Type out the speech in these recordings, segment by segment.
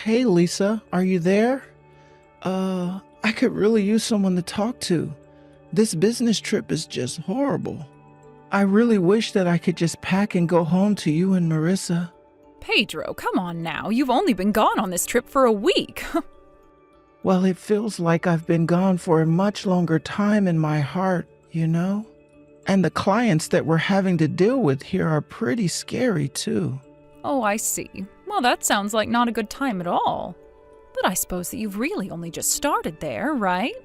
Hey, Lisa, are you there? I could really use someone to talk to. This business trip is just horrible. I really wish that I could just pack and go home to you and Marissa. Pedro, come on now. You've only been gone on this trip for a week. Well, it feels like I've been gone for a much longer time in my heart, you know? And the clients that we're having to deal with here are pretty scary, too. Oh, I see. Well, that sounds like not a good time at all. But I suppose that you've really only just started there, right?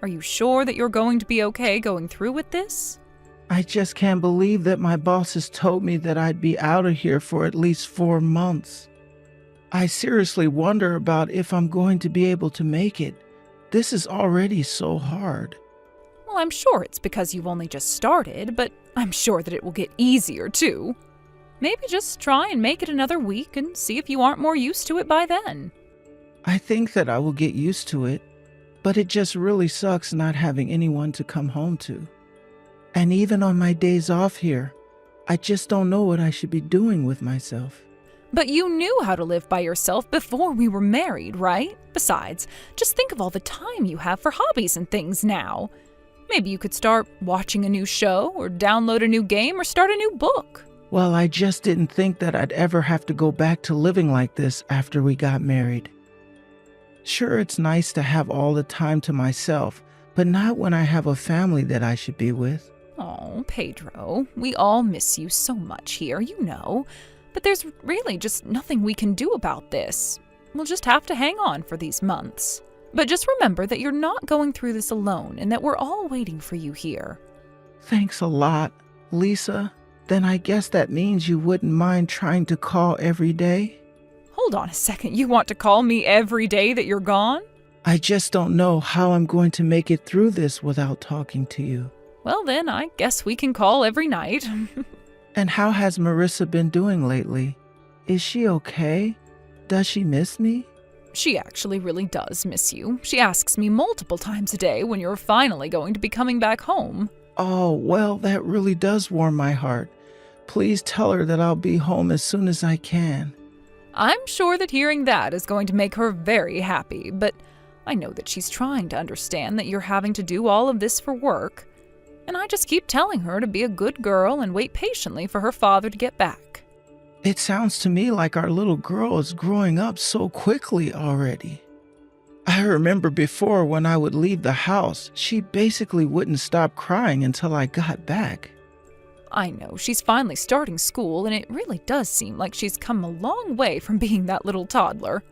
Are you sure that you're going to be okay going through with this? I just can't believe that my bosses told me that I'd be out of here for at least 4 months. I seriously wonder about if I'm going to be able to make it. This is already so hard. Well, I'm sure it's because you've only just started, but I'm sure that it will get easier too. Maybe just try and make it another week and see if you aren't more used to it by then. I think that I will get used to it, but it just really sucks not having anyone to come home to. And even on my days off here, I just don't know what I should be doing with myself. But you knew how to live by yourself before we were married, right? Besides, just think of all the time you have for hobbies and things now. Maybe you could start watching a new show, or download a new game, or start a new book. Well, I just didn't think that I'd ever have to go back to living like this after we got married. Sure, it's nice to have all the time to myself, but not when I have a family that I should be with. Oh, Pedro, we all miss you so much here, you know. But there's really just nothing we can do about this. We'll just have to hang on for these months. But just remember that you're not going through this alone and that we're all waiting for you here. Thanks a lot, Lisa. Then I guess that means you wouldn't mind trying to call every day? Hold on a second, you want to call me every day that you're gone? I just don't know how I'm going to make it through this without talking to you. Well then, I guess we can call every night. And how has Marissa been doing lately? Is she okay? Does she miss me? She actually really does miss you. She asks me multiple times a day when you're finally going to be coming back home. Oh, well, that really does warm my heart. Please tell her that I'll be home as soon as I can. I'm sure that hearing that is going to make her very happy, but I know that she's trying to understand that you're having to do all of this for work. And I just keep telling her to be a good girl and wait patiently for her father to get back. It sounds to me like our little girl is growing up so quickly already. I remember before when I would leave the house, she basically wouldn't stop crying until I got back. I know, she's finally starting school, and it really does seem like she's come a long way from being that little toddler.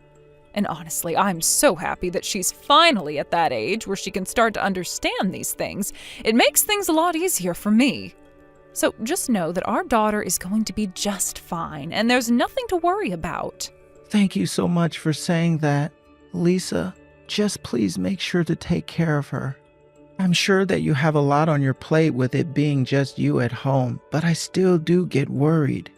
And honestly, I'm so happy that she's finally at that age where she can start to understand these things. It makes things a lot easier for me. So just know that our daughter is going to be just fine, and there's nothing to worry about. Thank you so much for saying that, Lisa. Just please make sure to take care of her. I'm sure that you have a lot on your plate with it being just you at home, but I still do get worried.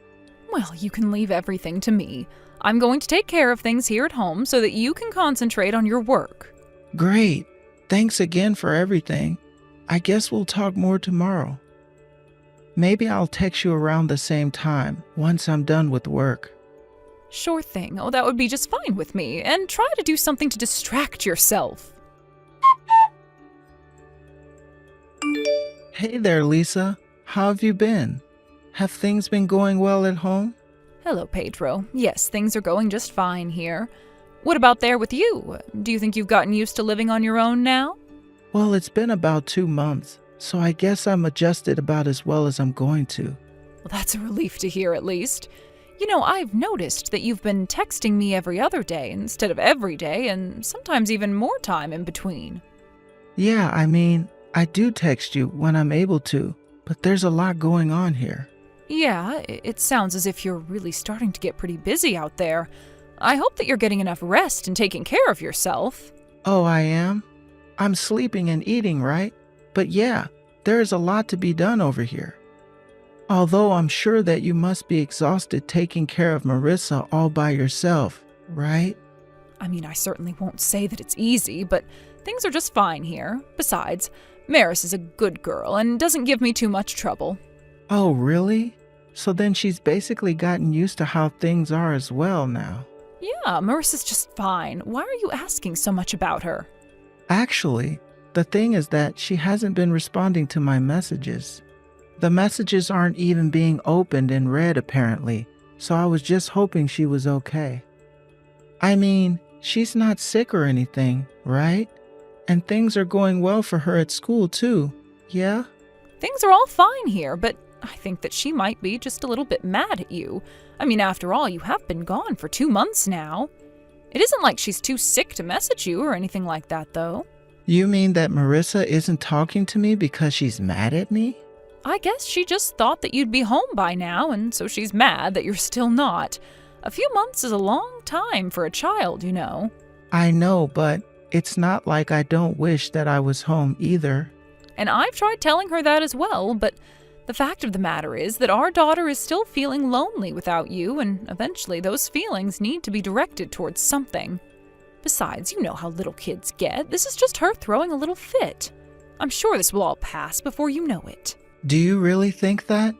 Well, you can leave everything to me. I'm going to take care of things here at home so that you can concentrate on your work. Great. Thanks again for everything. I guess we'll talk more tomorrow. Maybe I'll text you around the same time, once I'm done with work. Sure thing. Oh, that would be just fine with me. And try to do something to distract yourself. Hey there, Lisa. How have you been? Have things been going well at home? Hello, Pedro. Yes, things are going just fine here. What about there with you? Do you think you've gotten used to living on your own now? Well, it's been about 2 months, so I guess I'm adjusted about as well as I'm going to. Well, that's a relief to hear, at least. You know, I've noticed that you've been texting me every other day instead of every day, and sometimes even more time in between. Yeah, I do text you when I'm able to, but there's a lot going on here. Yeah, it sounds as if you're really starting to get pretty busy out there. I hope that you're getting enough rest and taking care of yourself. Oh, I am? I'm sleeping and eating, right? But yeah, there is a lot to be done over here. Although I'm sure that you must be exhausted taking care of Marissa all by yourself, right? I certainly won't say that it's easy, but things are just fine here. Besides, Maris is a good girl and doesn't give me too much trouble. Oh, really? So then she's basically gotten used to how things are as well now. Yeah, Marissa's just fine. Why are you asking so much about her? Actually, the thing is that she hasn't been responding to my messages. The messages aren't even being opened and read apparently, so I was just hoping she was okay. I mean, she's not sick or anything, right? And things are going well for her at school too, yeah? Things are all fine here, but I think that she might be just a little bit mad at you. I mean, after all, you have been gone for 2 months now. It isn't like she's too sick to message you or anything like that, though. You mean that Marissa isn't talking to me because she's mad at me? I guess she just thought that you'd be home by now, and so she's mad that you're still not. A few months is a long time for a child, you know. I know, but it's not like I don't wish that I was home either. And I've tried telling her that as well, but the fact of the matter is that our daughter is still feeling lonely without you, and eventually those feelings need to be directed towards something. Besides, you know how little kids get. This is just her throwing a little fit. I'm sure this will all pass before you know it. Do you really think that?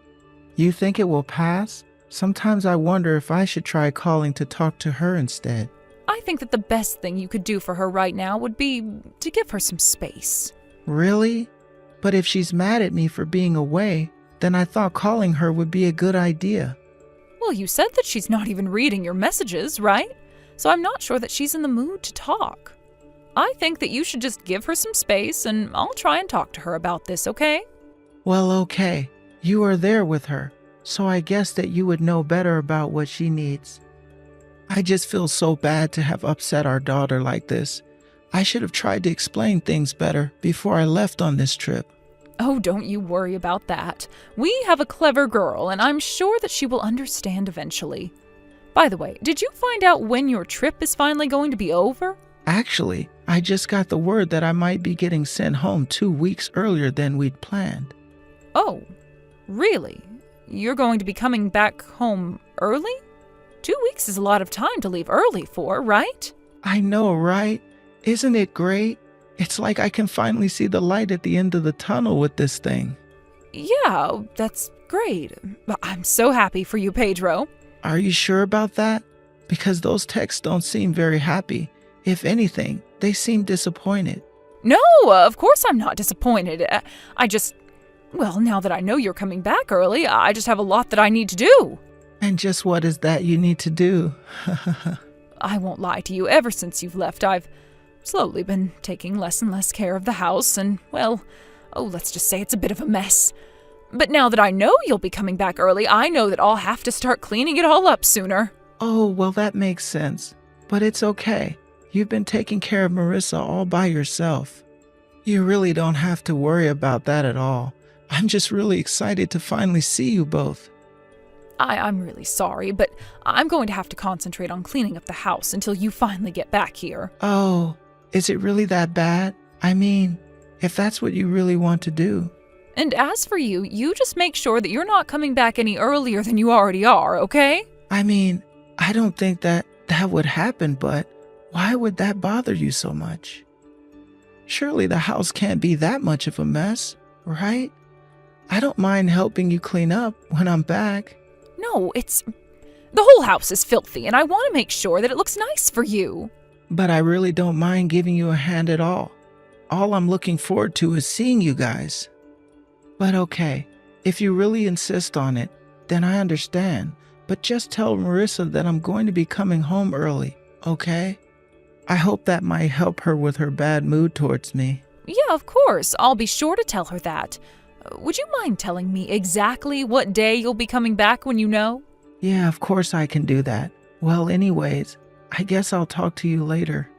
You think it will pass? Sometimes I wonder if I should try calling to talk to her instead. I think that the best thing you could do for her right now would be to give her some space. Really? But if she's mad at me for being away, then I thought calling her would be a good idea. Well, you said that she's not even reading your messages, right? So I'm not sure that she's in the mood to talk. I think that you should just give her some space, and I'll try and talk to her about this, okay? Well, okay. You are there with her, so I guess that you would know better about what she needs. I just feel so bad to have upset our daughter like this. I should have tried to explain things better before I left on this trip. Oh, don't you worry about that. We have a clever girl, and I'm sure that she will understand eventually. By the way, did you find out when your trip is finally going to be over? Actually, I just got the word that I might be getting sent home 2 weeks earlier than we'd planned. Oh, really? You're going to be coming back home early? 2 weeks is a lot of time to leave early for, right? I know, right? Isn't it great? It's like I can finally see the light at the end of the tunnel with this thing. Yeah, that's great. I'm so happy for you, Pedro. Are you sure about that? Because those texts don't seem very happy. If anything, they seem disappointed. No, of course I'm not disappointed. Well, now that I know you're coming back early, I just have a lot that I need to do. And just what is that you need to do? I won't lie to you, ever since you've left, I've slowly been taking less and less care of the house, and, well, let's just say it's a bit of a mess. But now that I know you'll be coming back early, I know that I'll have to start cleaning it all up sooner. Oh, well, that makes sense. But it's okay. You've been taking care of Marissa all by yourself. You really don't have to worry about that at all. I'm just really excited to finally see you both. I'm really sorry, but I'm going to have to concentrate on cleaning up the house until you finally get back here. Oh, is it really that bad? I mean, if that's what you really want to do. And as for you, you just make sure that you're not coming back any earlier than you already are, okay? I mean, I don't think that would happen, but why would that bother you so much? Surely the house can't be that much of a mess, right? I don't mind helping you clean up when I'm back. No, the whole house is filthy, and I want to make sure that it looks nice for you. But I really don't mind giving you a hand at all. All I'm looking forward to is seeing you guys. But okay, if you really insist on it, then I understand. But just tell Marissa that I'm going to be coming home early, okay? I hope that might help her with her bad mood towards me. Yeah, of course. I'll be sure to tell her that. Would you mind telling me exactly what day you'll be coming back when you know? Yeah, of course I can do that. Well, anyways, I guess I'll talk to you later.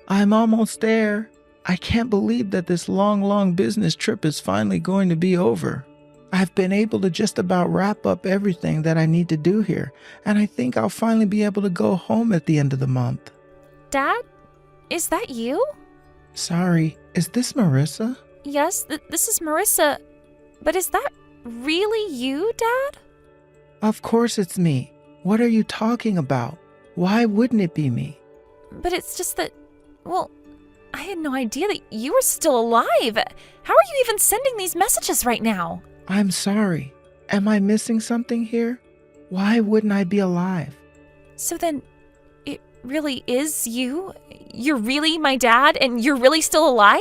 I'm almost there. I can't believe that this long business trip is finally going to be over. I've been able to just about wrap up everything that I need to do here, and I think I'll finally be able to go home at the end of the month. Dad? Is that you? Sorry, is this Marissa? Yes, this is Marissa. But is that really you, Dad? Of course it's me. What are you talking about? Why wouldn't it be me? But it's just that, well, I had no idea that you were still alive. How are you even sending these messages right now? I'm sorry. Am I missing something here? Why wouldn't I be alive? So then, it really is you? You're really my dad, and you're really still alive?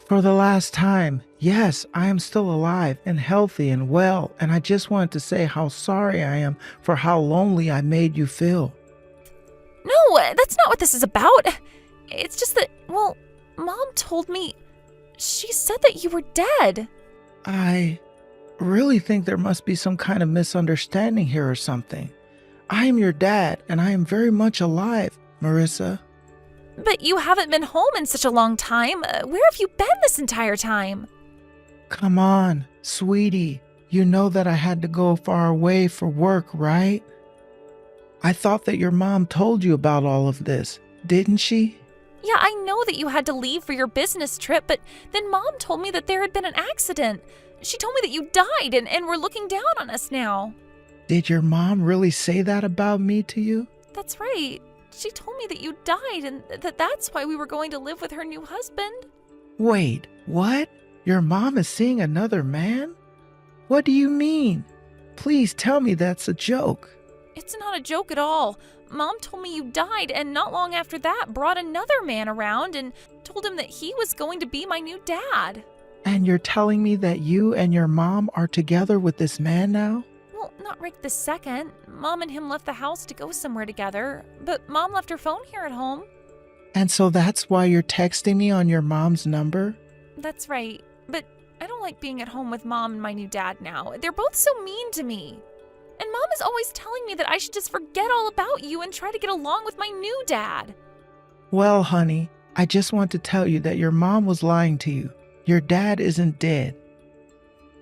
For the last time, yes, I am still alive and healthy and well, and I just wanted to say how sorry I am for how lonely I made you feel. No, that's not what this is about. It's just that, well, Mom told me. She said that you were dead. I really think there must be some kind of misunderstanding here or something. I am your dad, and I am very much alive, Marissa. But you haven't been home in such a long time. Where have you been this entire time? Come on, sweetie. You know that I had to go far away for work, right? I thought that your mom told you about all of this, didn't she? Yeah, I know that you had to leave for your business trip, but then Mom told me that there had been an accident. She told me that you died and were looking down on us now. Did your mom really say that about me to you? That's right. She told me that you died and that's why we were going to live with her new husband. Wait, what? Your mom is seeing another man? What do you mean? Please tell me that's a joke. It's not a joke at all. Mom told me you died, and not long after that brought another man around and told him that he was going to be my new dad. And you're telling me that you and your mom are together with this man now? Well, not right this second. Mom and him left the house to go somewhere together, but Mom left her phone here at home. And so that's why you're texting me on your mom's number? That's right, but I don't like being at home with Mom and my new dad now. They're both so mean to me. And Mom is always telling me that I should just forget all about you and try to get along with my new dad. Well, honey, I just want to tell you that your mom was lying to you. Your dad isn't dead.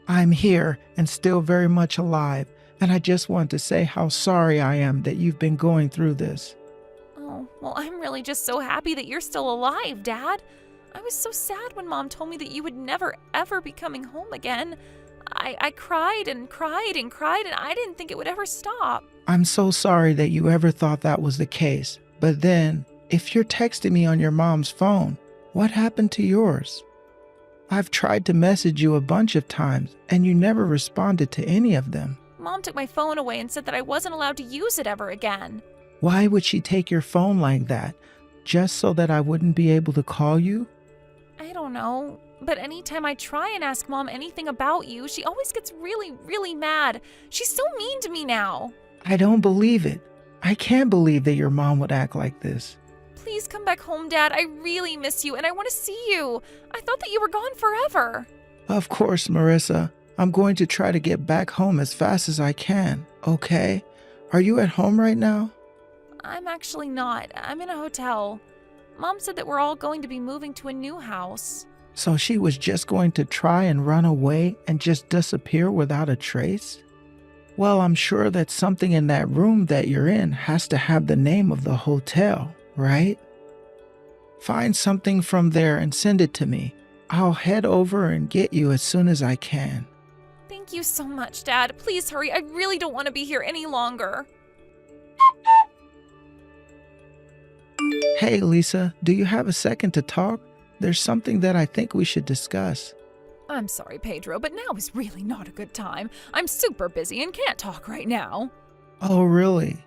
I'm here and still very much alive, and I just want to say how sorry I am that you've been going through this. Oh, well, I'm really just so happy that you're still alive, Dad. I was so sad when Mom told me that you would never, ever be coming home again. I cried and cried and cried, and I didn't think it would ever stop. I'm so sorry that you ever thought that was the case. But then, if you're texting me on your mom's phone, what happened to yours? I've tried to message you a bunch of times, and you never responded to any of them. Mom took my phone away and said that I wasn't allowed to use it ever again. Why would she take your phone like that? Just so that I wouldn't be able to call you? I don't know. But anytime I try and ask Mom anything about you, she always gets really, really mad. She's so mean to me now. I don't believe it. I can't believe that your mom would act like this. Please come back home, Dad. I really miss you, and I want to see you. I thought that you were gone forever. Of course, Marissa. I'm going to try to get back home as fast as I can, okay? Are you at home right now? I'm actually not. I'm in a hotel. Mom said that we're all going to be moving to a new house. So she was just going to try and run away and just disappear without a trace? Well, I'm sure that something in that room that you're in has to have the name of the hotel, right? Find something from there and send it to me. I'll head over and get you as soon as I can. Thank you so much, Dad. Please hurry. I really don't want to be here any longer. Hey, Lisa, do you have a second to talk? There's something that I think we should discuss. I'm sorry, Pedro, but now is really not a good time. I'm super busy and can't talk right now. Oh, really?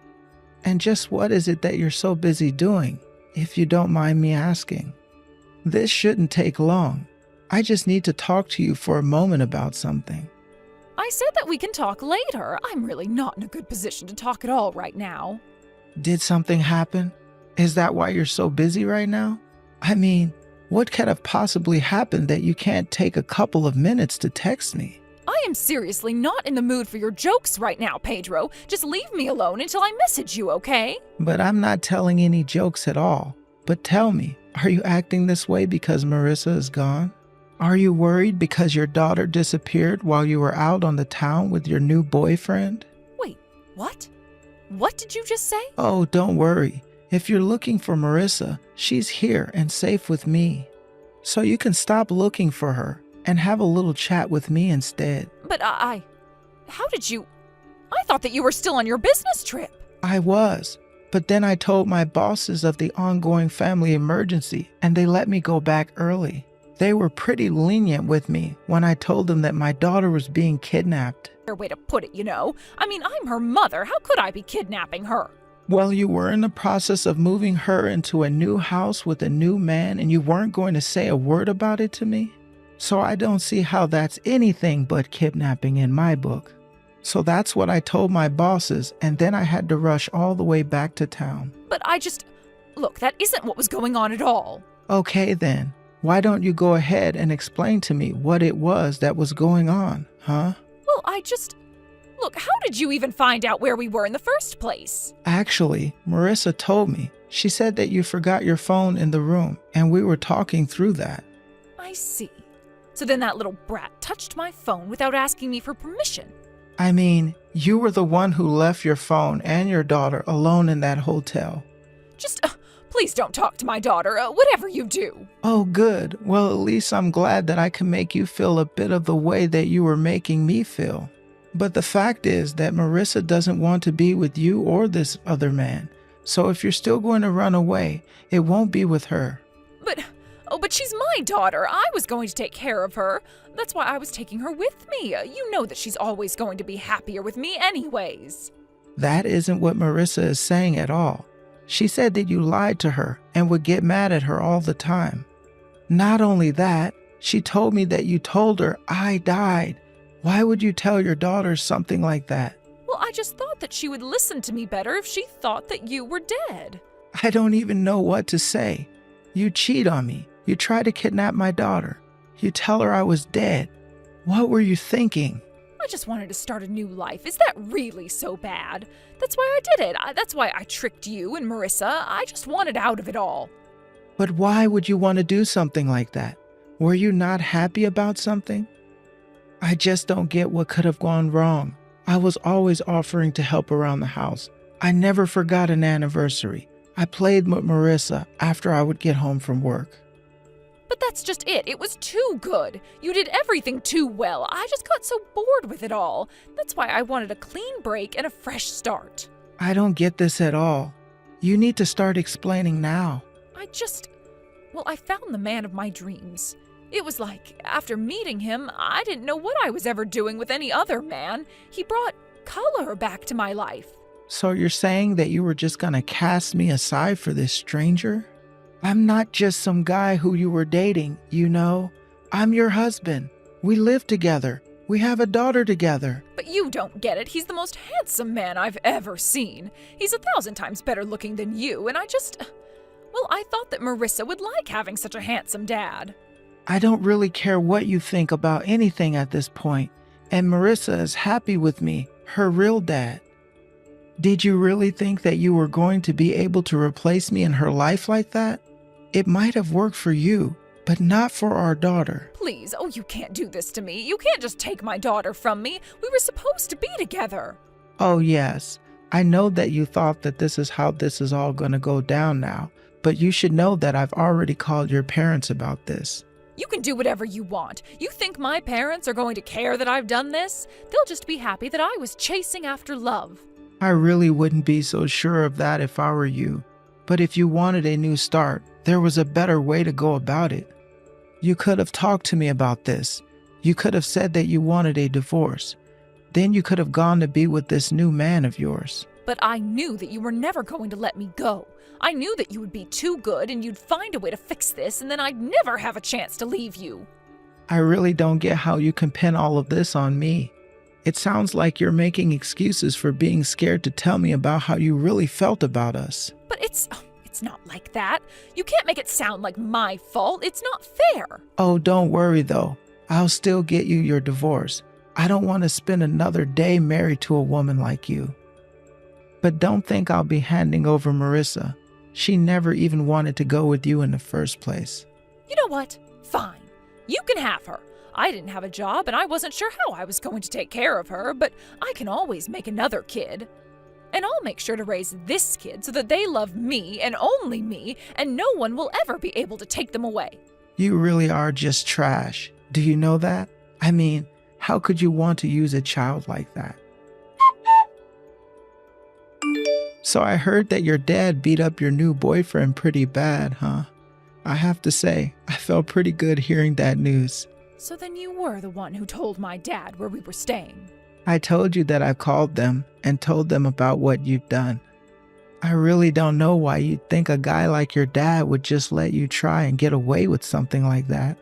And just what is it that you're so busy doing, if you don't mind me asking? This shouldn't take long. I just need to talk to you for a moment about something. I said that we can talk later. I'm really not in a good position to talk at all right now. Did something happen? Is that why you're so busy right now? I mean, what could have possibly happened that you can't take a couple of minutes to text me? I am seriously not in the mood for your jokes right now, Pedro. Just leave me alone until I message you, okay? But I'm not telling any jokes at all. But tell me, are you acting this way because Marissa is gone? Are you worried because your daughter disappeared while you were out on the town with your new boyfriend? Wait, what? What did you just say? Oh, don't worry. If you're looking for Marissa, she's here and safe with me. So you can stop looking for her and have a little chat with me instead. But how did you? I thought that you were still on your business trip. I was, but then I told my bosses of the ongoing family emergency and they let me go back early. They were pretty lenient with me when I told them that my daughter was being kidnapped. way to put it, you know. I mean, I'm her mother. How could I be kidnapping her? Well, you were in the process of moving her into a new house with a new man, and you weren't going to say a word about it to me? So I don't see how that's anything but kidnapping in my book. So that's what I told my bosses, and then I had to rush all the way back to town. But look, that isn't what was going on at all. Okay then, why don't you go ahead and explain to me what it was that was going on, huh? Well, look, how did you even find out where we were in the first place? Actually, Marissa told me. She said that you forgot your phone in the room, and we were talking through that. I see. So then that little brat touched my phone without asking me for permission. I mean, you were the one who left your phone and your daughter alone in that hotel. Please don't talk to my daughter, whatever you do. Oh, good. Well, at least I'm glad that I can make you feel a bit of the way that you were making me feel. But the fact is that Marissa doesn't want to be with you or this other man. So if you're still going to run away, it won't be with her. But she's my daughter. I was going to take care of her. That's why I was taking her with me. You know that she's always going to be happier with me anyways. That isn't what Marissa is saying at all. She said that you lied to her and would get mad at her all the time. Not only that, she told me that you told her I died. Why would you tell your daughter something like that? Well, I just thought that she would listen to me better if she thought that you were dead. I don't even know what to say. You cheat on me. You try to kidnap my daughter. You tell her I was dead. What were you thinking? I just wanted to start a new life. Is that really so bad? That's why I did it. That's why I tricked you and Marissa. I just wanted out of it all. But why would you want to do something like that? Were you not happy about something? I just don't get what could have gone wrong. I was always offering to help around the house. I never forgot an anniversary. I played with Marissa after I would get home from work. But that's just it. It was too good. You did everything too well. I just got so bored with it all. That's why I wanted a clean break and a fresh start. I don't get this at all. You need to start explaining now. I found the man of my dreams. It was like, after meeting him, I didn't know what I was ever doing with any other man. He brought color back to my life. So you're saying that you were just gonna cast me aside for this stranger? I'm not just some guy who you were dating, you know. I'm your husband. We live together. We have a daughter together. But you don't get it. He's the most handsome man I've ever seen. He's 1,000 times better looking than you, and I thought that Marissa would like having such a handsome dad. I don't really care what you think about anything at this point, and Marissa is happy with me, her real dad. Did you really think that you were going to be able to replace me in her life like that? It might have worked for you, but not for our daughter. Please, you can't do this to me. You can't just take my daughter from me. We were supposed to be together. Oh yes, I know that you thought that this is how this is all going to go down now, but you should know that I've already called your parents about this. You can do whatever you want. You think my parents are going to care that I've done this? They'll just be happy that I was chasing after love. I really wouldn't be so sure of that if I were you. But if you wanted a new start, there was a better way to go about it. You could have talked to me about this. You could have said that you wanted a divorce. Then you could have gone to be with this new man of yours. But I knew that you were never going to let me go. I knew that you would be too good and you'd find a way to fix this, and then I'd never have a chance to leave you. I really don't get how you can pin all of this on me. It sounds like you're making excuses for being scared to tell me about how you really felt about us. But it's not like that. You can't make it sound like my fault. It's not fair. Oh, don't worry though. I'll still get you your divorce. I don't want to spend another day married to a woman like you. But don't think I'll be handing over Marissa. She never even wanted to go with you in the first place. You know what? Fine. You can have her. I didn't have a job and I wasn't sure how I was going to take care of her, but I can always make another kid. And I'll make sure to raise this kid so that they love me and only me, and no one will ever be able to take them away. You really are just trash. Do you know that? I mean, how could you want to use a child like that? So I heard that your dad beat up your new boyfriend pretty bad, huh? I have to say, I felt pretty good hearing that news. So then you were the one who told my dad where we were staying. I told you that I called them and told them about what you've done. I really don't know why you'd think a guy like your dad would just let you try and get away with something like that.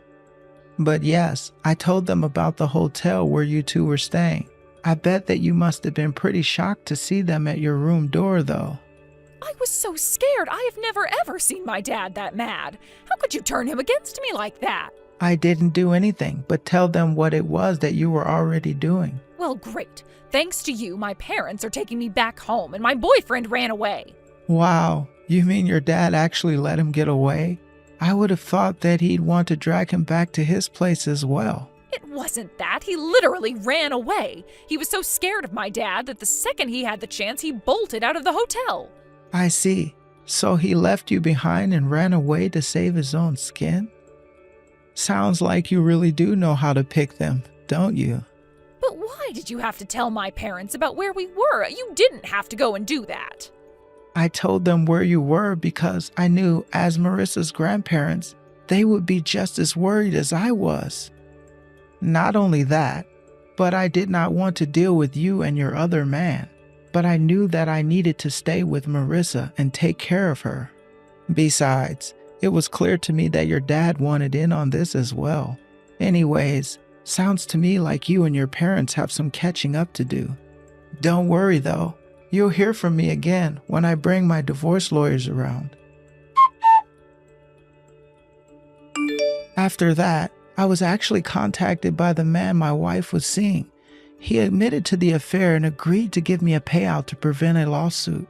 But yes, I told them about the hotel where you two were staying. I bet that you must have been pretty shocked to see them at your room door, though. I was so scared. I have never ever seen my dad that mad. How could you turn him against me like that? I didn't do anything but tell them what it was that you were already doing. Well, great. Thanks to you, my parents are taking me back home and my boyfriend ran away. Wow, you mean your dad actually let him get away? I would have thought that he'd want to drag him back to his place as well. It wasn't that. He literally ran away. He was so scared of my dad that the second he had the chance, he bolted out of the hotel. I see. So he left you behind and ran away to save his own skin? Sounds like you really do know how to pick them, don't you? But why did you have to tell my parents about where we were? You didn't have to go and do that. I told them where you were because I knew, as Marissa's grandparents, they would be just as worried as I was. Not only that, but I did not want to deal with you and your other man. But I knew that I needed to stay with Marissa and take care of her. Besides, it was clear to me that your dad wanted in on this as well. Anyways, sounds to me like you and your parents have some catching up to do. Don't worry though, you'll hear from me again when I bring my divorce lawyers around. After that, I was actually contacted by the man my wife was seeing. He admitted to the affair and agreed to give me a payout to prevent a lawsuit.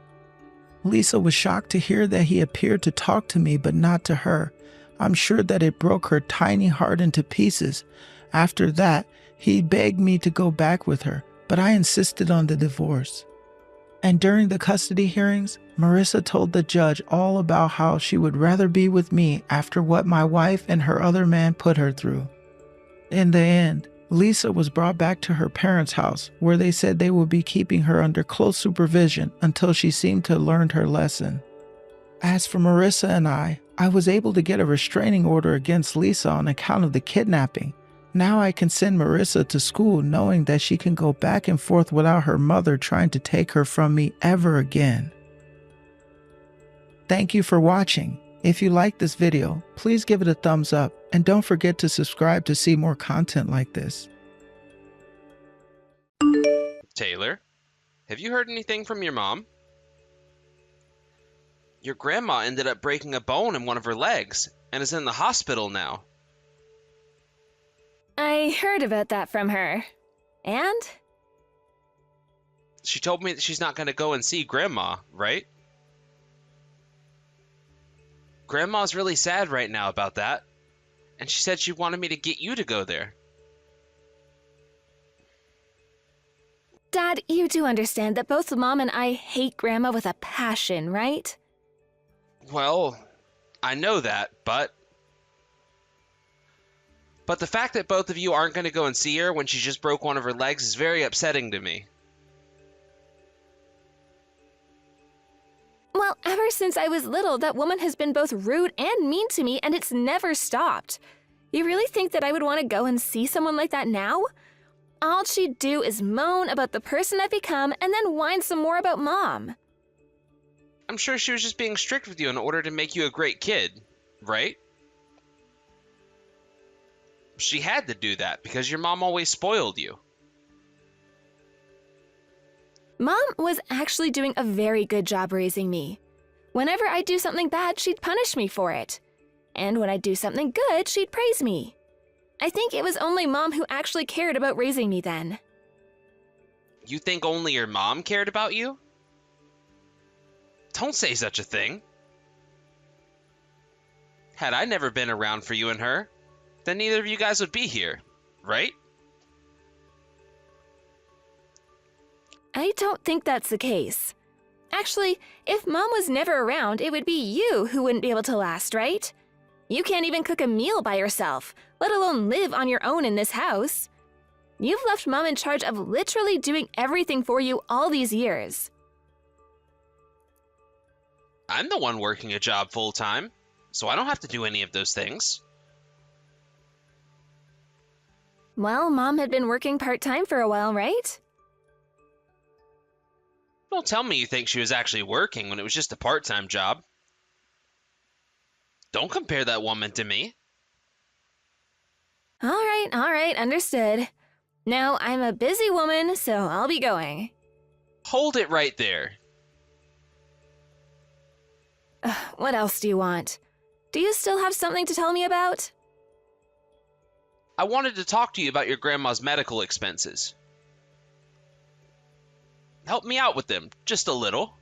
Lisa was shocked to hear that he appeared to talk to me but not to her. I'm sure that it broke her tiny heart into pieces. After that, he begged me to go back with her, but I insisted on the divorce. And during the custody hearings, Marissa told the judge all about how she would rather be with me after what my wife and her other man put her through. In the end, Lisa was brought back to her parents' house, where they said they would be keeping her under close supervision until she seemed to have learned her lesson. As for Marissa and I was able to get a restraining order against Lisa on account of the kidnapping. Now I can send Marissa to school knowing that she can go back and forth without her mother trying to take her from me ever again. Thank you for watching. If you like this video, please give it a thumbs up and don't forget to subscribe to see more content like this. Taylor, have you heard anything from your mom? Your grandma ended up breaking a bone in one of her legs and is in the hospital now. I heard about that from her. And? She told me that she's not going to go and see Grandma, right? Grandma's really sad right now about that, and she said she wanted me to get you to go there. Dad, you do understand that both Mom and I hate Grandma with a passion, right? Well, I know that, but the fact that both of you aren't going to go and see her when she just broke one of her legs is very upsetting to me. Well, ever since I was little, that woman has been both rude and mean to me, and it's never stopped. You really think that I would want to go and see someone like that now? All she'd do is moan about the person I've become and then whine some more about Mom. I'm sure she was just being strict with you in order to make you a great kid, right? She had to do that because your mom always spoiled you. Mom was actually doing a very good job raising me. Whenever I'd do something bad, she'd punish me for it. And when I'd do something good, she'd praise me. I think it was only Mom who actually cared about raising me then. You think only your mom cared about you? Don't say such a thing. Had I never been around for you and her, then neither of you guys would be here, right? I don't think that's the case. Actually, if Mom was never around, it would be you who wouldn't be able to last, right? You can't even cook a meal by yourself, let alone live on your own in this house. You've left Mom in charge of literally doing everything for you all these years. I'm the one working a job full-time, so I don't have to do any of those things. Well, Mom had been working part-time for a while, right? Don't tell me you think she was actually working when it was just a part-time job. Don't compare that woman to me. All right, understood. Now, I'm a busy woman, so I'll be going. Hold it right there. What else do you want? Do you still have something to tell me about? I wanted to talk to you about your grandma's medical expenses. Help me out with them, just a little.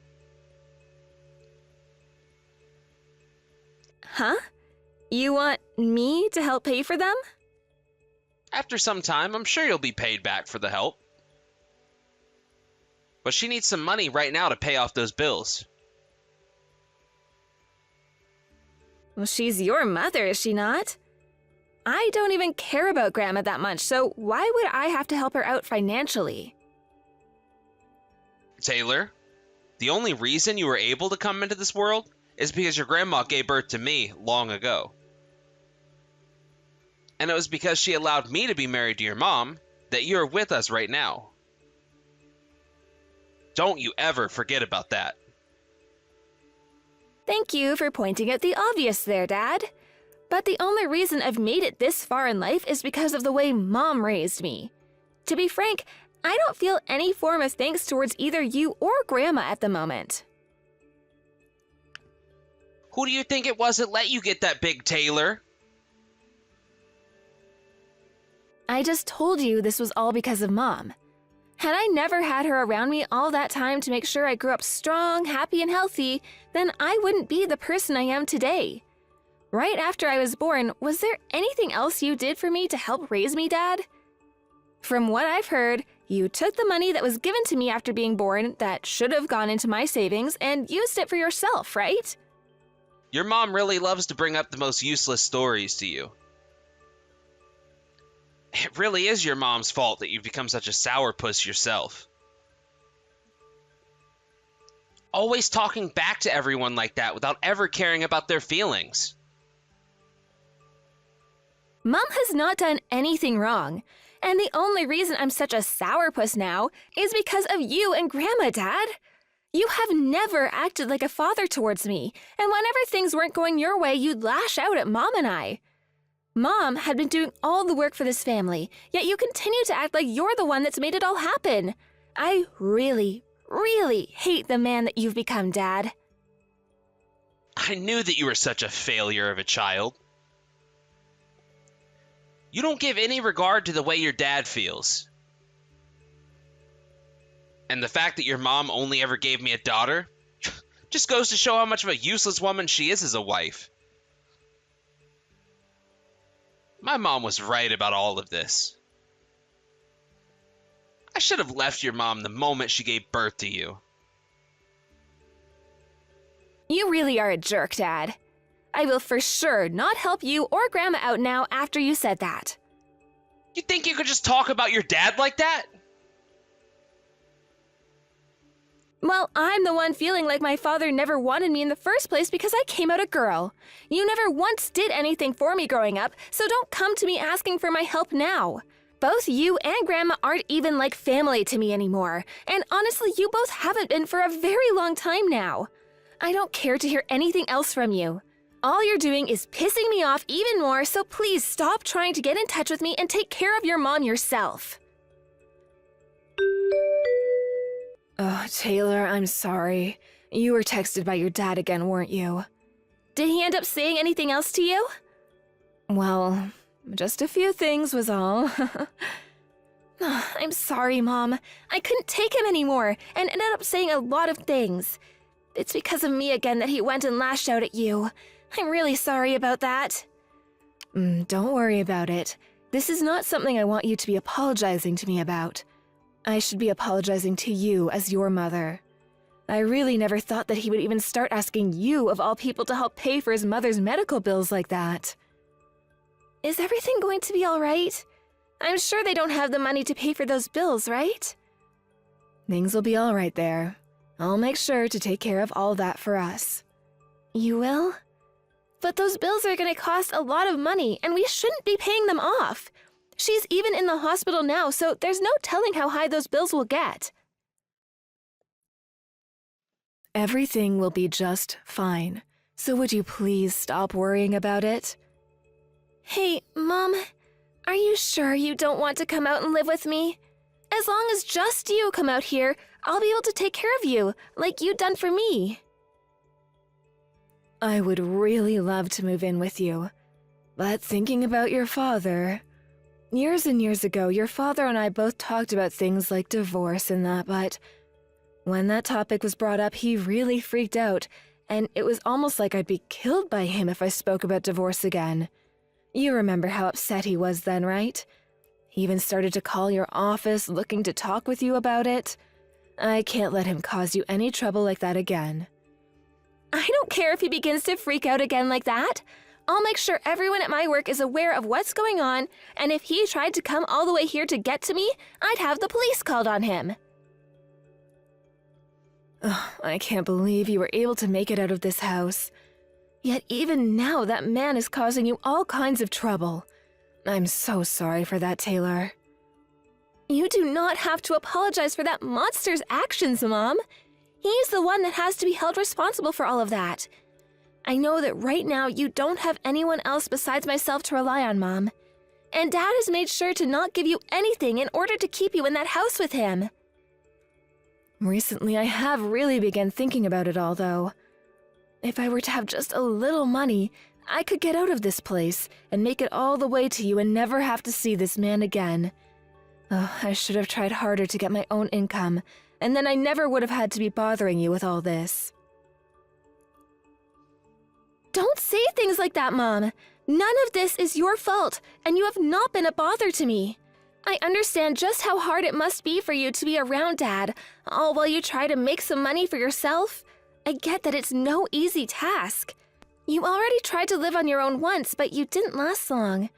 Huh? You want me to help pay for them? After some time, I'm sure you'll be paid back for the help. But she needs some money right now to pay off those bills. Well, she's your mother, is she not? I don't even care about Grandma that much, so why would I have to help her out financially? Taylor, the only reason you were able to come into this world is because your grandma gave birth to me long ago. And it was because she allowed me to be married to your mom that you're with us right now. Don't you ever forget about that. Thank you for pointing out the obvious there, Dad. But the only reason I've made it this far in life is because of the way Mom raised me. To be frank, I don't feel any form of thanks towards either you or Grandma at the moment. Who do you think it was that let you get that big, Taylor? I just told you this was all because of Mom. Had I never had her around me all that time to make sure I grew up strong, happy, and healthy, then I wouldn't be the person I am today. Right after I was born, was there anything else you did for me to help raise me, Dad? From what I've heard, you took the money that was given to me after being born that should have gone into my savings and used it for yourself, right? Your mom really loves to bring up the most useless stories to you. It really is your mom's fault that you've become such a sourpuss yourself. Always talking back to everyone like that without ever caring about their feelings. Mom has not done anything wrong, and the only reason I'm such a sourpuss now is because of you and Grandma, Dad. You have never acted like a father towards me, and whenever things weren't going your way, you'd lash out at Mom and I. Mom had been doing all the work for this family, yet you continue to act like you're the one that's made it all happen. I really, really hate the man that you've become, Dad. I knew that you were such a failure of a child. You don't give any regard to the way your dad feels. And the fact that your mom only ever gave me a daughter just goes to show how much of a useless woman she is as a wife. My mom was right about all of this. I should have left your mom the moment she gave birth to you. You really are a jerk, Dad. I will for sure not help you or Grandma out now after you said that. You think you could just talk about your dad like that? Well, I'm the one feeling like my father never wanted me in the first place because I came out a girl. You never once did anything for me growing up, so don't come to me asking for my help now. Both you and Grandma aren't even like family to me anymore, and honestly, you both haven't been for a very long time now. I don't care to hear anything else from you. All you're doing is pissing me off even more, so please stop trying to get in touch with me and take care of your mom yourself. Oh, Taylor, I'm sorry. You were texted by your dad again, weren't you? Did he end up saying anything else to you? Well, just a few things was all. I'm sorry, Mom. I couldn't take him anymore and ended up saying a lot of things. It's because of me again that he went and lashed out at you. I'm really sorry about that. Don't worry about it. This is not something I want you to be apologizing to me about. I should be apologizing to you as your mother. I really never thought that he would even start asking you, of all people, to help pay for his mother's medical bills like that. Is everything going to be all right? I'm sure they don't have the money to pay for those bills, right? Things will be all right there. I'll make sure to take care of all that for us. You will? But those bills are going to cost a lot of money, and we shouldn't be paying them off. She's even in the hospital now, so there's no telling how high those bills will get. Everything will be just fine. So would you please stop worrying about it? Hey, Mom, are you sure you don't want to come out and live with me? As long as just you come out here, I'll be able to take care of you, like you done for me. I would really love to move in with you. But thinking about your father... Years and years ago, your father and I both talked about things like divorce and that, but when that topic was brought up, he really freaked out, and it was almost like I'd be killed by him if I spoke about divorce again. You remember how upset he was then, right? He even started to call your office looking to talk with you about it. I can't let him cause you any trouble like that again. I don't care if he begins to freak out again like that. I'll make sure everyone at my work is aware of what's going on, and if he tried to come all the way here to get to me, I'd have the police called on him. Oh, I can't believe you were able to make it out of this house. Yet even now, that man is causing you all kinds of trouble. I'm so sorry for that, Taylor. You do not have to apologize for that monster's actions, Mom. He's the one that has to be held responsible for all of that. I know that right now you don't have anyone else besides myself to rely on, Mom. And Dad has made sure to not give you anything in order to keep you in that house with him. Recently, I have really begun thinking about it all, though. If I were to have just a little money, I could get out of this place and make it all the way to you and never have to see this man again. Oh, I should have tried harder to get my own income, and then I never would have had to be bothering you with all this. Don't say things like that, Mom. None of this is your fault, and you have not been a bother to me. I understand just how hard it must be for you to be around Dad, all while you try to make some money for yourself. I get that it's no easy task. You already tried to live on your own once, but you didn't last long.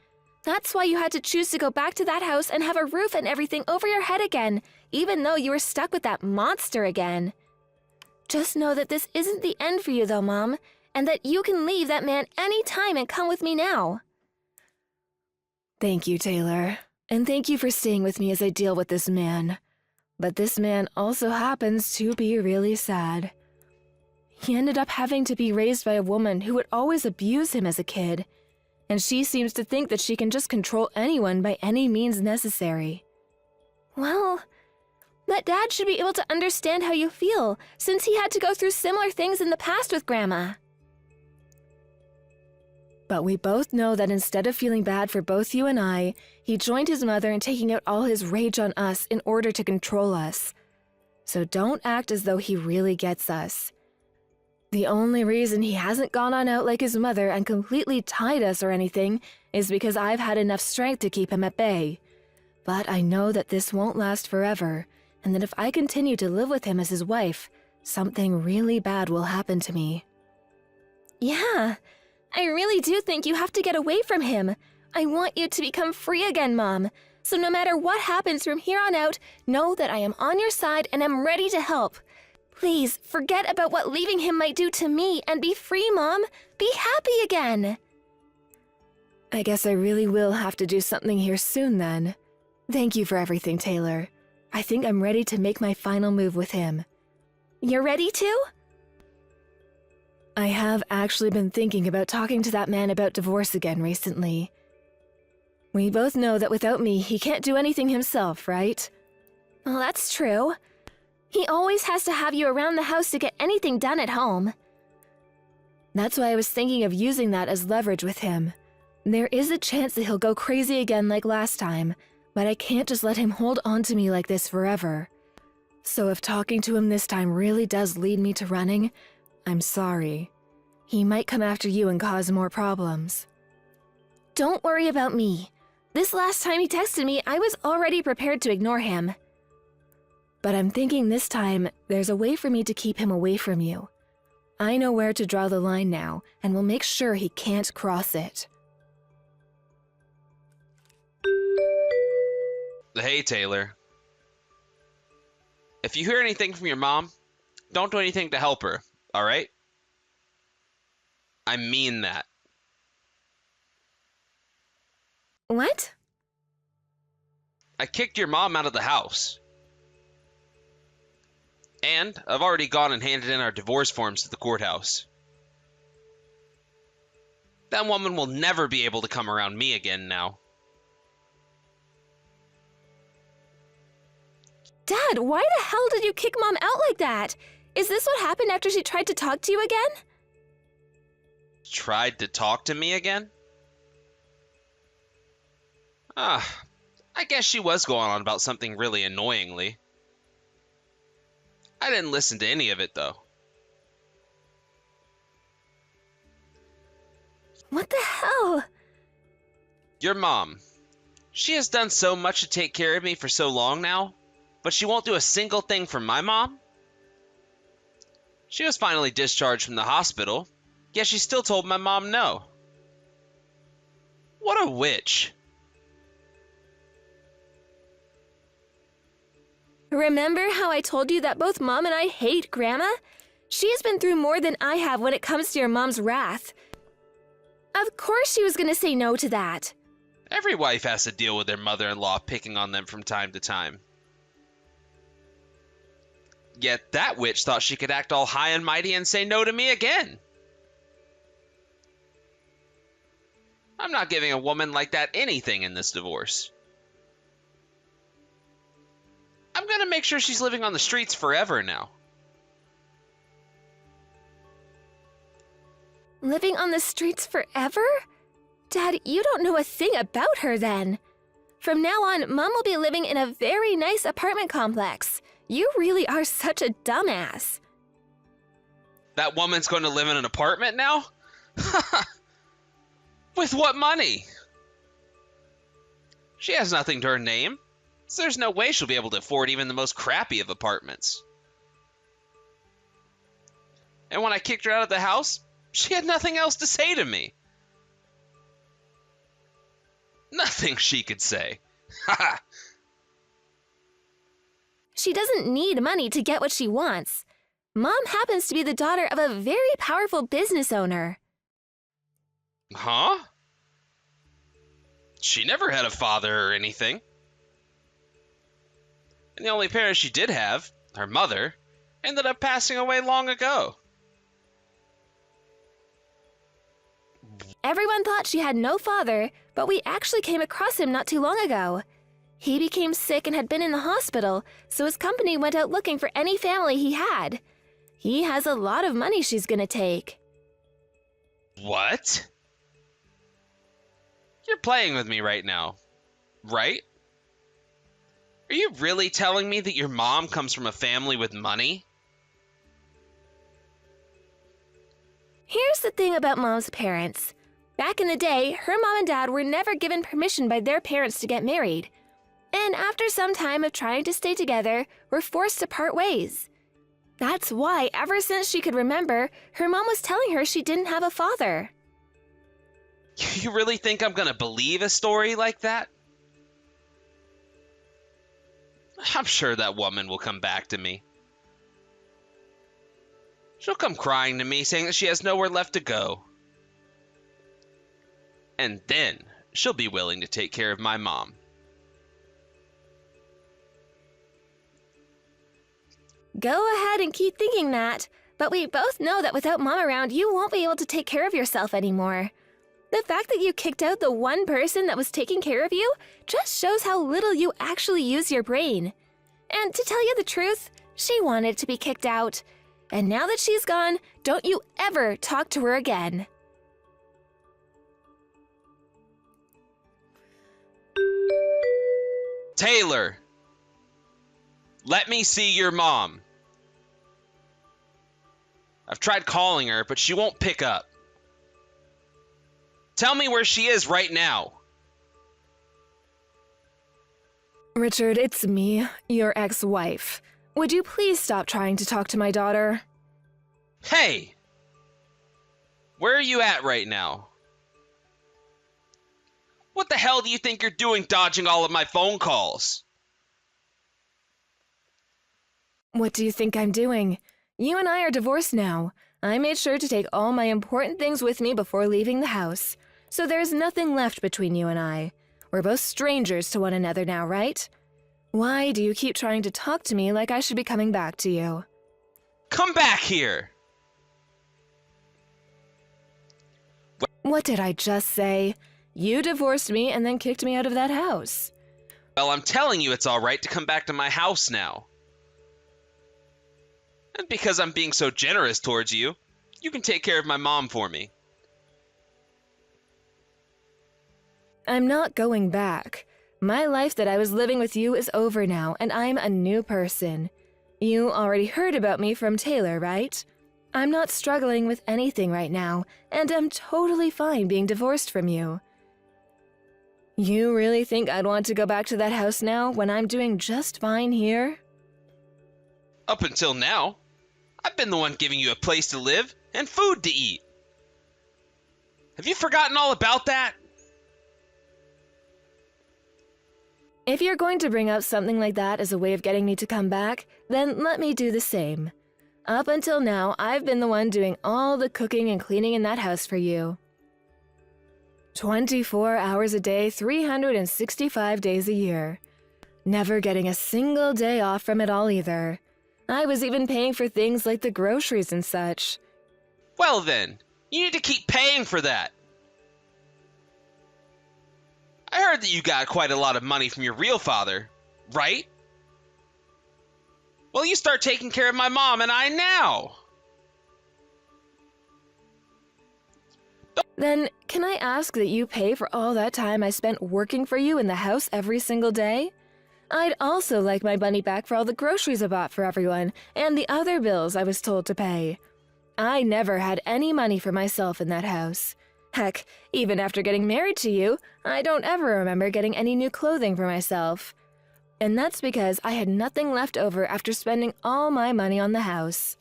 That's why you had to choose to go back to that house and have a roof and everything over your head again, even though you were stuck with that monster again. Just know that this isn't the end for you though, Mom, and that you can leave that man any time and come with me now. Thank you, Taylor. And thank you for staying with me as I deal with this man. But this man also happens to be really sad. He ended up having to be raised by a woman who would always abuse him as a kid, and she seems to think that she can just control anyone by any means necessary. Well, but Dad should be able to understand how you feel, since he had to go through similar things in the past with Grandma. But we both know that instead of feeling bad for both you and I, he joined his mother in taking out all his rage on us in order to control us. So don't act as though he really gets us. The only reason he hasn't gone on out like his mother and completely tied us or anything is because I've had enough strength to keep him at bay. But I know that this won't last forever, and that if I continue to live with him as his wife, something really bad will happen to me. Yeah, I really do think you have to get away from him. I want you to become free again, Mom. So no matter what happens from here on out, know that I am on your side and am ready to help. Please, forget about what leaving him might do to me and be free, Mom. Be happy again. I guess I really will have to do something here soon then. Thank you for everything, Taylor. I think I'm ready to make my final move with him. You're ready to? I have actually been thinking about talking to that man about divorce again recently. We both know that without me, he can't do anything himself, right? Well, that's true. He always has to have you around the house to get anything done at home. That's why I was thinking of using that as leverage with him. There is a chance that he'll go crazy again like last time, but I can't just let him hold on to me like this forever. So if talking to him this time really does lead me to running, I'm sorry. He might come after you and cause more problems. Don't worry about me. This last time he texted me, I was already prepared to ignore him. But I'm thinking this time, there's a way for me to keep him away from you. I know where to draw the line now, and will make sure he can't cross it. Hey, Taylor. If you hear anything from your mom, don't do anything to help her, all right? I mean that. What? I kicked your mom out of the house. And I've already gone and handed in our divorce forms to the courthouse. That woman will never be able to come around me again now. Dad, why the hell did you kick Mom out like that? Is this what happened after she tried to talk to you again? Tried to talk to me again? I guess she was going on about something really annoyingly. I didn't listen to any of it, though. What the hell? Your mom. She has done so much to take care of me for so long now, but she won't do a single thing for my mom? She was finally discharged from the hospital, yet she still told my mom no. What a witch. Remember how I told you that both Mom and I hate Grandma? She's been through more than I have when it comes to your mom's wrath. Of course she was gonna say no to that. Every wife has to deal with their mother-in-law picking on them from time to time. Yet that witch thought she could act all high and mighty and say no to me again. I'm not giving a woman like that anything in this divorce. I'm gonna make sure she's living on the streets forever now. Living on the streets forever? Dad, you don't know a thing about her then. From now on, Mom will be living in a very nice apartment complex. You really are such a dumbass. That woman's going to live in an apartment now? With what money? She has nothing to her name, so there's no way she'll be able to afford even the most crappy of apartments. And when I kicked her out of the house, she had nothing else to say to me. Nothing she could say. Haha. She doesn't need money to get what she wants. Mom happens to be the daughter of a very powerful business owner. Huh? She never had a father or anything. And the only parents she did have, her mother, ended up passing away long ago. Everyone thought she had no father, but we actually came across him not too long ago. He became sick and had been in the hospital, so his company went out looking for any family he had. He has a lot of money she's gonna take. What? You're playing with me right now, right? Are you really telling me that your mom comes from a family with money? Here's the thing about Mom's parents. Back in the day, her mom and dad were never given permission by their parents to get married. And after some time of trying to stay together, were forced to part ways. That's why, ever since she could remember, her mom was telling her she didn't have a father. You really think I'm gonna believe a story like that? I'm sure that woman will come back to me. She'll come crying to me, saying that she has nowhere left to go. And then she'll be willing to take care of my mom. Go ahead and keep thinking that, but we both know that without Mom around, you won't be able to take care of yourself anymore. The fact that you kicked out the one person that was taking care of you just shows how little you actually use your brain. And to tell you the truth, she wanted to be kicked out. And now that she's gone, don't you ever talk to her again. Taylor! Let me see your mom. I've tried calling her, but she won't pick up. Tell me where she is right now. Richard, it's me, your ex-wife. Would you please stop trying to talk to my daughter? Hey! Where are you at right now? What the hell do you think you're doing dodging all of my phone calls? What do you think I'm doing? You and I are divorced now. I made sure to take all my important things with me before leaving the house. So there's nothing left between you and I. We're both strangers to one another now, right? Why do you keep trying to talk to me like I should be coming back to you? Come back here! What did I just say? You divorced me and then kicked me out of that house. Well, I'm telling you it's alright to come back to my house now. And because I'm being so generous towards you, you can take care of my mom for me. I'm not going back. My life that I was living with you is over now, and I'm a new person. You already heard about me from Taylor, right? I'm not struggling with anything right now, and I'm totally fine being divorced from you. You really think I'd want to go back to that house now when I'm doing just fine here? Up until now, I've been the one giving you a place to live and food to eat. Have you forgotten all about that? If you're going to bring up something like that as a way of getting me to come back, then let me do the same. Up until now, I've been the one doing all the cooking and cleaning in that house for you. 24 hours a day, 365 days a year. Never getting a single day off from it all either. I was even paying for things like the groceries and such. Well then, you need to keep paying for that. I heard that you got quite a lot of money from your real father, right? Well, you start taking care of my mom and I now. Then, can I ask that you pay for all that time I spent working for you in the house every single day? I'd also like my money back for all the groceries I bought for everyone and the other bills I was told to pay. I never had any money for myself in that house. Heck, even after getting married to you, I don't ever remember getting any new clothing for myself. And that's because I had nothing left over after spending all my money on the house.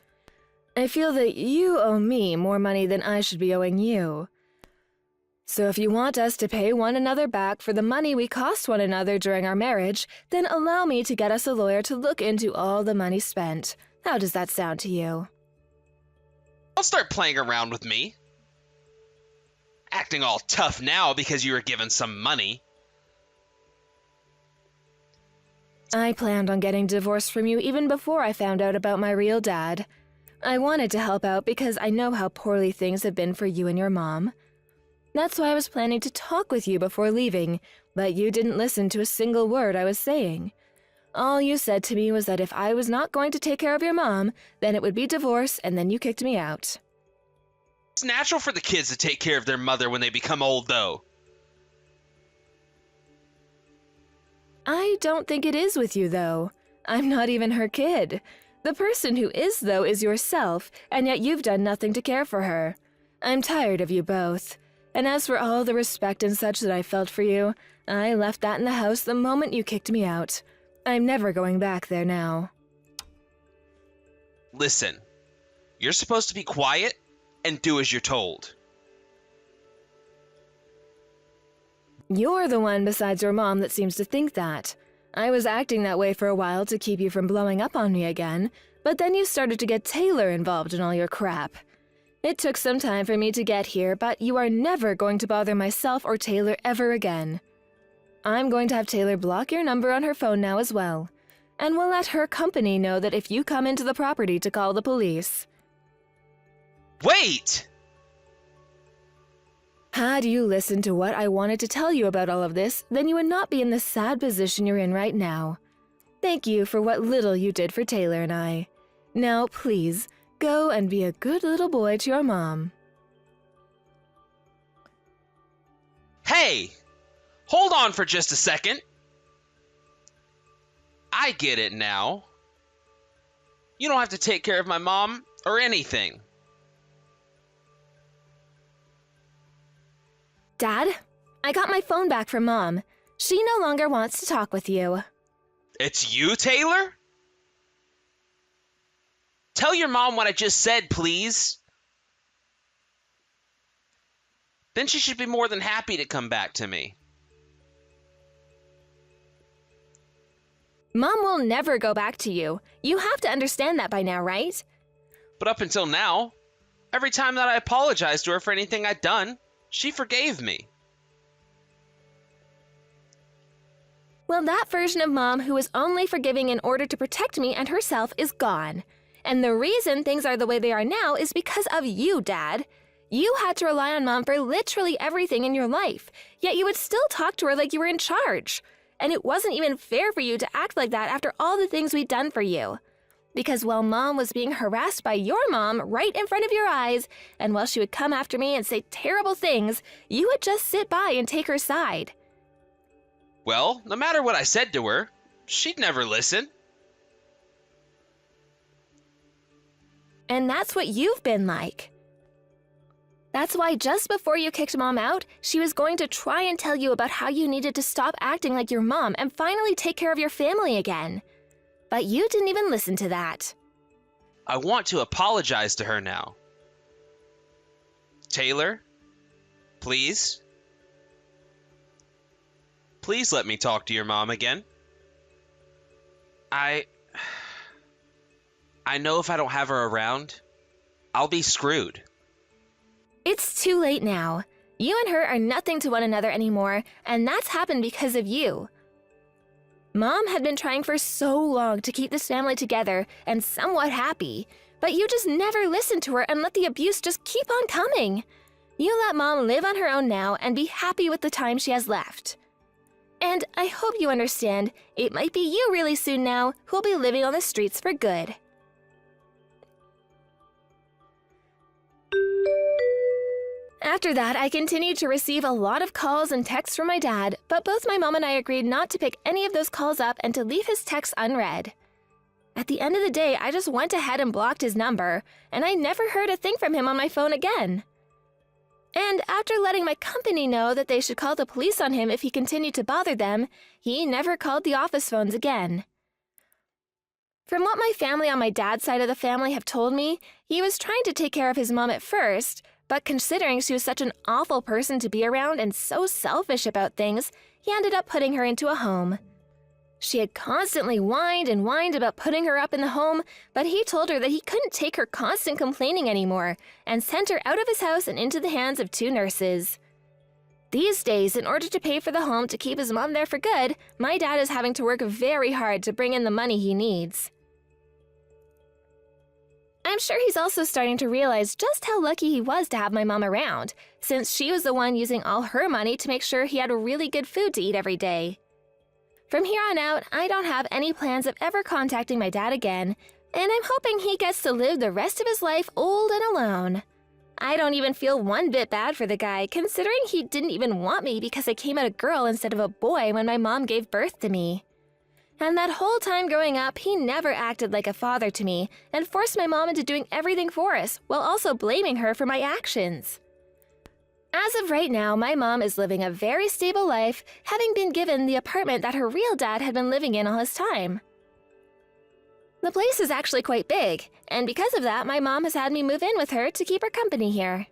I feel that you owe me more money than I should be owing you. So if you want us to pay one another back for the money we cost one another during our marriage, then allow me to get us a lawyer to look into all the money spent. How does that sound to you? Don't start playing around with me. Acting all tough now because you were given some money. I planned on getting divorced from you even before I found out about my real dad. I wanted to help out because I know how poorly things have been for you and your mom. That's why I was planning to talk with you before leaving, but you didn't listen to a single word I was saying. All you said to me was that if I was not going to take care of your mom, then it would be divorce, and then you kicked me out. It's natural for the kids to take care of their mother when they become old, though. I don't think it is with you, though. I'm not even her kid. The person who is, though, is yourself, and yet you've done nothing to care for her. I'm tired of you both. And as for all the respect and such that I felt for you, I left that in the house the moment you kicked me out. I'm never going back there now. Listen, you're supposed to be quiet and do as you're told. You're the one besides your mom that seems to think that. I was acting that way for a while to keep you from blowing up on me again, but then you started to get Taylor involved in all your crap. It took some time for me to get here, but you are never going to bother myself or Taylor ever again. I'm going to have Taylor block your number on her phone now as well, and we'll let her company know that if you come into the property to call the police. Wait! Had you listened to what I wanted to tell you about all of this, then you would not be in the sad position you're in right now. Thank you for what little you did for Taylor and I. Now, please, go and be a good little boy to your mom. Hey! Hold on for just a second. I get it now. You don't have to take care of my mom or anything. Dad, I got my phone back from Mom. She no longer wants to talk with you. It's you, Taylor? Tell your mom what I just said, please. Then she should be more than happy to come back to me. Mom will never go back to you. You have to understand that by now, right? But up until now, every time that I apologized to her for anything I'd done, she forgave me. Well, that version of Mom who was only forgiving in order to protect me and herself is gone. And the reason things are the way they are now is because of you, Dad. You had to rely on Mom for literally everything in your life, yet you would still talk to her like you were in charge. And it wasn't even fair for you to act like that after all the things we'd done for you. Because while Mom was being harassed by your mom right in front of your eyes, and while she would come after me and say terrible things, you would just sit by and take her side. Well, no matter what I said to her, she'd never listen. And that's what you've been like. That's why just before you kicked Mom out, she was going to try and tell you about how you needed to stop acting like your mom and finally take care of your family again. But you didn't even listen to that. I want to apologize to her now. Taylor, please? Please let me talk to your mom again. I know if I don't have her around, I'll be screwed. It's too late now. You and her are nothing to one another anymore, and that's happened because of you. Mom had been trying for so long to keep this family together and somewhat happy, but you just never listened to her and let the abuse just keep on coming. You let Mom live on her own now and be happy with the time she has left. And I hope you understand, it might be you really soon now who'll be living on the streets for good. After that, I continued to receive a lot of calls and texts from my dad, but both my mom and I agreed not to pick any of those calls up and to leave his texts unread. At the end of the day, I just went ahead and blocked his number, and I never heard a thing from him on my phone again. And after letting my company know that they should call the police on him if he continued to bother them, he never called the office phones again. From what my family on my dad's side of the family have told me, he was trying to take care of his mom at first, but considering she was such an awful person to be around and so selfish about things, he ended up putting her into a home. She had constantly whined and whined about putting her up in the home, but he told her that he couldn't take her constant complaining anymore and sent her out of his house and into the hands of 2 nurses. These days, in order to pay for the home to keep his mom there for good, my dad is having to work very hard to bring in the money he needs. I'm sure he's also starting to realize just how lucky he was to have my mom around, since she was the one using all her money to make sure he had really good food to eat every day. From here on out, I don't have any plans of ever contacting my dad again, and I'm hoping he gets to live the rest of his life old and alone. I don't even feel one bit bad for the guy, considering he didn't even want me because I came out a girl instead of a boy when my mom gave birth to me. And that whole time growing up, he never acted like a father to me and forced my mom into doing everything for us while also blaming her for my actions. As of right now, my mom is living a very stable life, having been given the apartment that her real dad had been living in all his time. The place is actually quite big, and because of that, my mom has had me move in with her to keep her company here.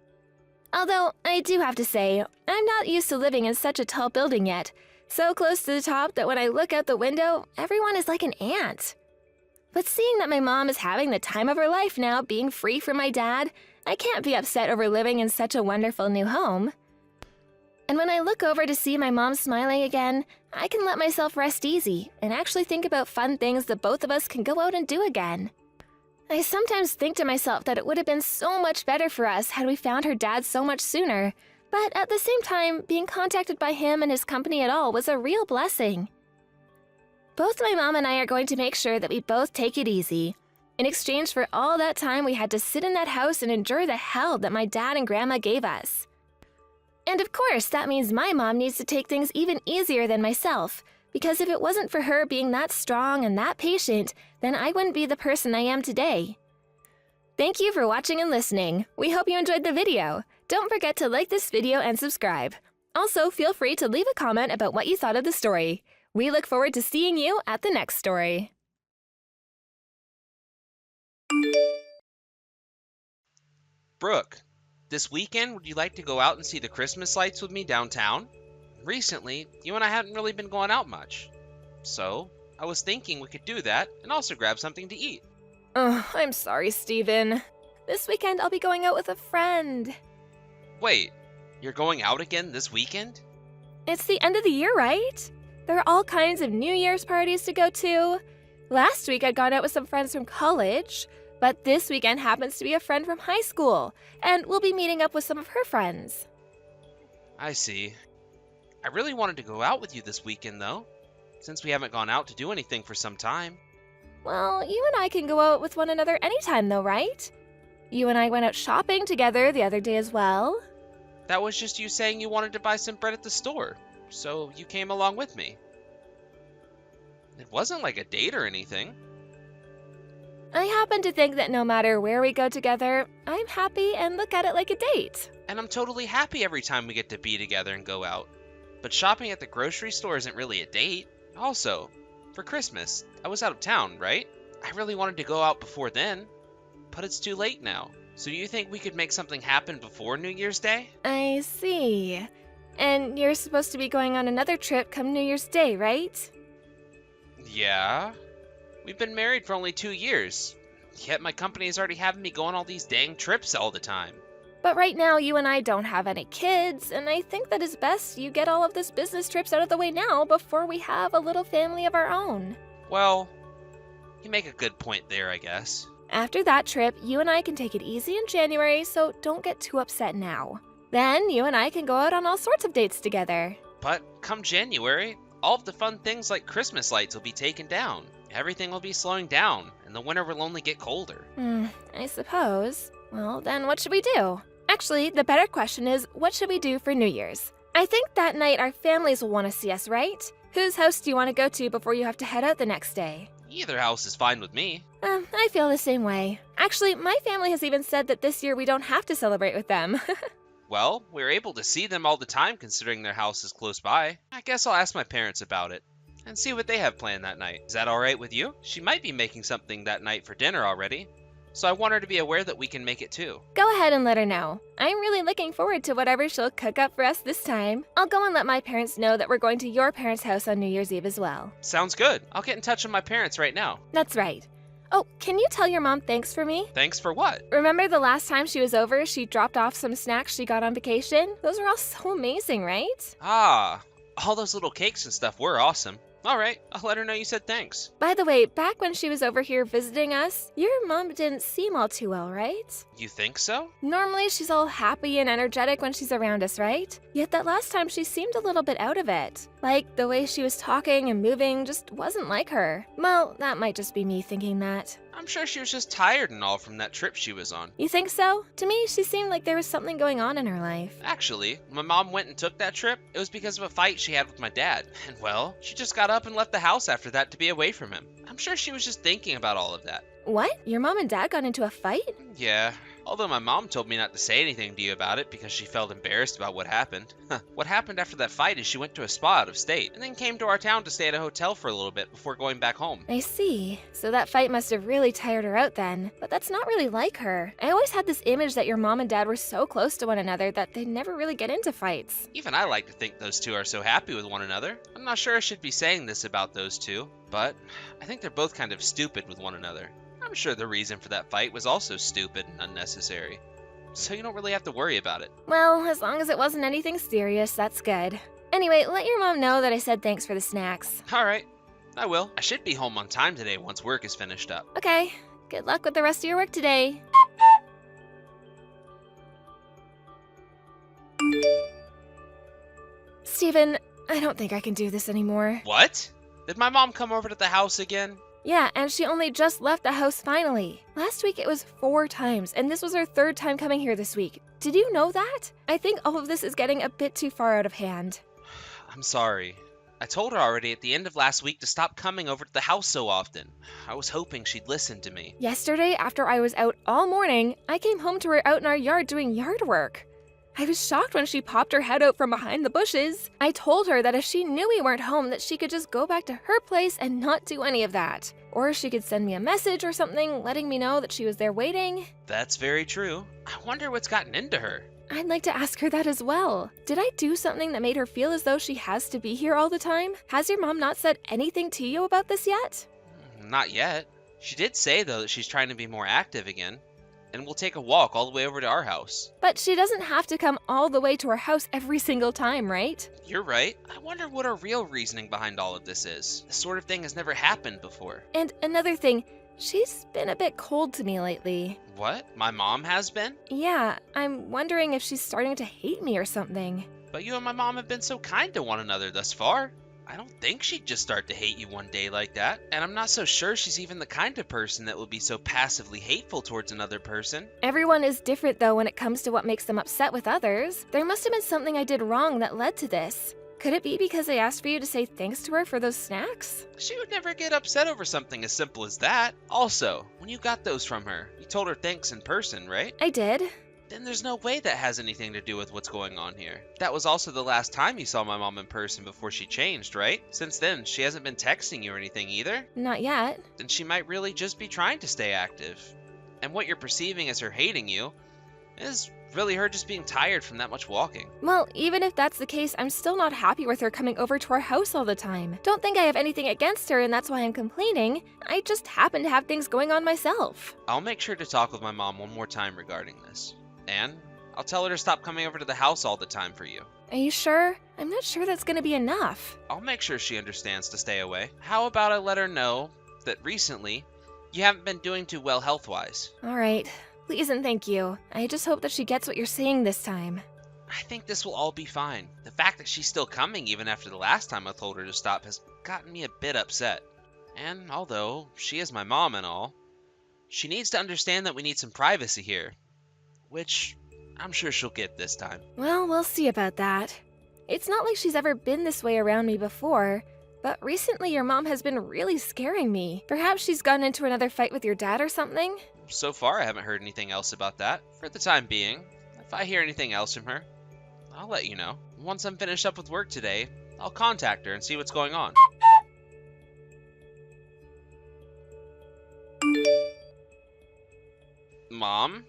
Although, I do have to say, I'm not used to living in such a tall building yet, so close to the top that when I look out the window, everyone is like an ant. But seeing that my mom is having the time of her life now, being free from my dad, I can't be upset over living in such a wonderful new home. And when I look over to see my mom smiling again, I can let myself rest easy and actually think about fun things that both of us can go out and do again. I sometimes think to myself that it would have been so much better for us had we found her dad so much sooner, but at the same time, being contacted by him and his company at all was a real blessing. Both my mom and I are going to make sure that we both take it easy, in exchange for all that time we had to sit in that house and endure the hell that my dad and grandma gave us. And of course, that means my mom needs to take things even easier than myself, because if it wasn't for her being that strong and that patient, then I wouldn't be the person I am today. Thank you for watching and listening. We hope you enjoyed the video. Don't forget to like this video and subscribe. Also, feel free to leave a comment about what you thought of the story. We look forward to seeing you at the next story. Brooke, this weekend would you like to go out and see the Christmas lights with me downtown? Recently, you and I hadn't really been going out much. So, I was thinking we could do that and also grab something to eat. Oh, I'm sorry, Steven. This weekend I'll be going out with a friend. Wait, you're going out again this weekend? It's the end of the year, right? There are all kinds of New Year's parties to go to. Last week I'd gone out with some friends from college, But this weekend happens to be a friend from high school, and we'll be meeting up with some of her friends. I see. I really wanted to go out with you this weekend, though, since we haven't gone out to do anything for some time. Well, you and I can go out with one another anytime, though, right? You and I went out shopping together the other day as well. That was just you saying you wanted to buy some bread at the store, so you came along with me. It wasn't like a date or anything. I happen to think that no matter where we go together, I'm happy and look at it like a date. And I'm totally happy every time we get to be together and go out. But shopping at the grocery store isn't really a date. Also, for Christmas, I was out of town, right? I really wanted to go out before then, but it's too late now. So do you think we could make something happen before New Year's Day? I see. And you're supposed to be going on another trip come New Year's Day, right? Yeah. We've been married for only 2 years, yet my company is already having me go on all these dang trips all the time. But right now, you and I don't have any kids, and I think that it's best you get all of this business trips out of the way now before we have a little family of our own. Well, you make a good point there, I guess. After that trip, you and I can take it easy in January, so don't get too upset now. Then you and I can go out on all sorts of dates together. But come January, all of the fun things like Christmas lights will be taken down. Everything will be slowing down, and the winter will only get colder. I suppose. Well, then what should we do? Actually, the better question is, what should we do for New Year's? I think that night our families will want to see us, right? Whose house do you want to go to before you have to head out the next day? Either house is fine with me. I feel the same way. Actually, my family has even said that this year we don't have to celebrate with them. Well, we're able to see them all the time considering their house is close by. I guess I'll ask my parents about it and see what they have planned that night. Is that alright with you? She might be making something that night for dinner already, so I want her to be aware that we can make it too. Go ahead and let her know. I'm really looking forward to whatever she'll cook up for us this time. I'll go and let my parents know that we're going to your parents' house on New Year's Eve as well. Sounds good. I'll get in touch with my parents right now. That's right. Oh, can you tell your mom thanks for me? Thanks for what? Remember the last time she was over, she dropped off some snacks she got on vacation? Those were all so amazing, right? Ah, all those little cakes and stuff were awesome. Alright, I'll let her know you said thanks. By the way, back when she was over here visiting us, your mom didn't seem all too well, right? You think so? Normally, she's all happy and energetic when she's around us, right? Yet that last time she seemed a little bit out of it. Like, the way she was talking and moving just wasn't like her. Well, that might just be me thinking that. I'm sure she was just tired and all from that trip she was on. You think so? To me, she seemed like there was something going on in her life. Actually, when my mom went and took that trip, it was because of a fight she had with my dad. And well, she just got up and left the house after that to be away from him. I'm sure she was just thinking about all of that. What? Your mom and dad got into a fight? Yeah, although my mom told me not to say anything to you about it because she felt embarrassed about what happened. What happened after that fight is she went to a spa out of state and then came to our town to stay at a hotel for a little bit before going back home. I see. So that fight must have really tired her out then. But that's not really like her. I always had this image that your mom and dad were so close to one another that they'd never really get into fights. Even I like to think those two are so happy with one another. I'm not sure I should be saying this about those two, but I think they're both kind of stupid with one another. I'm sure the reason for that fight was also stupid and unnecessary. So you don't really have to worry about it. Well, as long as it wasn't anything serious, that's good. Anyway, let your mom know that I said thanks for the snacks. Alright, I will. I should be home on time today once work is finished up. Okay, good luck with the rest of your work today. Steven, I don't think I can do this anymore. What? Did my mom come over to the house again? Yeah, and she only just left the house finally. Last week it was 4 times, and this was her 3rd time coming here this week. Did you know that? I think all of this is getting a bit too far out of hand. I'm sorry. I told her already at the end of last week to stop coming over to the house so often. I was hoping she'd listen to me. Yesterday, after I was out all morning, I came home to her out in our yard doing yard work. I was shocked when she popped her head out from behind the bushes. I told her that if she knew we weren't home, that she could just go back to her place and not do any of that. Or she could send me a message or something letting me know that she was there waiting. That's very true. I wonder what's gotten into her. I'd like to ask her that as well. Did I do something that made her feel as though she has to be here all the time? Has your mom not said anything to you about this yet? Not yet. She did say, though, that she's trying to be more active again. And we'll take a walk all the way over to our house. But she doesn't have to come all the way to our house every single time, right? You're right. I wonder what her real reasoning behind all of this is. This sort of thing has never happened before. And another thing, She's been a bit cold to me lately. What? My mom has been? Yeah, I'm wondering if she's starting to hate me or something. But you and my mom have been so kind to one another thus far. I don't think she'd just start to hate you one day like that. And I'm not so sure she's even the kind of person that would be so passively hateful towards another person. Everyone is different though when it comes to what makes them upset with others. There must have been something I did wrong that led to this. Could it be because I asked for you to say thanks to her for those snacks? She would never get upset over something as simple as that. Also, when you got those from her, you told her thanks in person, right? I did. Then there's no way that has anything to do with what's going on here. That was also the last time you saw my mom in person before she changed, right? Since then, she hasn't been texting you or anything either. Not yet. Then she might really just be trying to stay active. And what you're perceiving as her hating you is really her just being tired from that much walking. Well, even if that's the case, I'm still not happy with her coming over to our house all the time. Don't think I have anything against her and that's why I'm complaining. I just happen to have things going on myself. I'll make sure to talk with my mom one more time regarding this. And I'll tell her to stop coming over to the house all the time for you. Are you sure? I'm not sure that's gonna be enough. I'll make sure she understands to stay away. How about I let her know that recently you haven't been doing too well health-wise? Alright. Please and thank you. I just hope that she gets what you're saying this time. I think this will all be fine. The fact that she's still coming even after the last time I told her to stop has gotten me a bit upset. And although she is my mom and all, she needs to understand that we need some privacy here. Which I'm sure she'll get this time. Well, we'll see about that. It's not like she's ever been this way around me before, but recently your mom has been really scaring me. Perhaps she's gotten into another fight with your dad or something? So far, I haven't heard anything else about that. For the time being, if I hear anything else from her, I'll let you know. Once I'm finished up with work today, I'll contact her and see what's going on. Mom?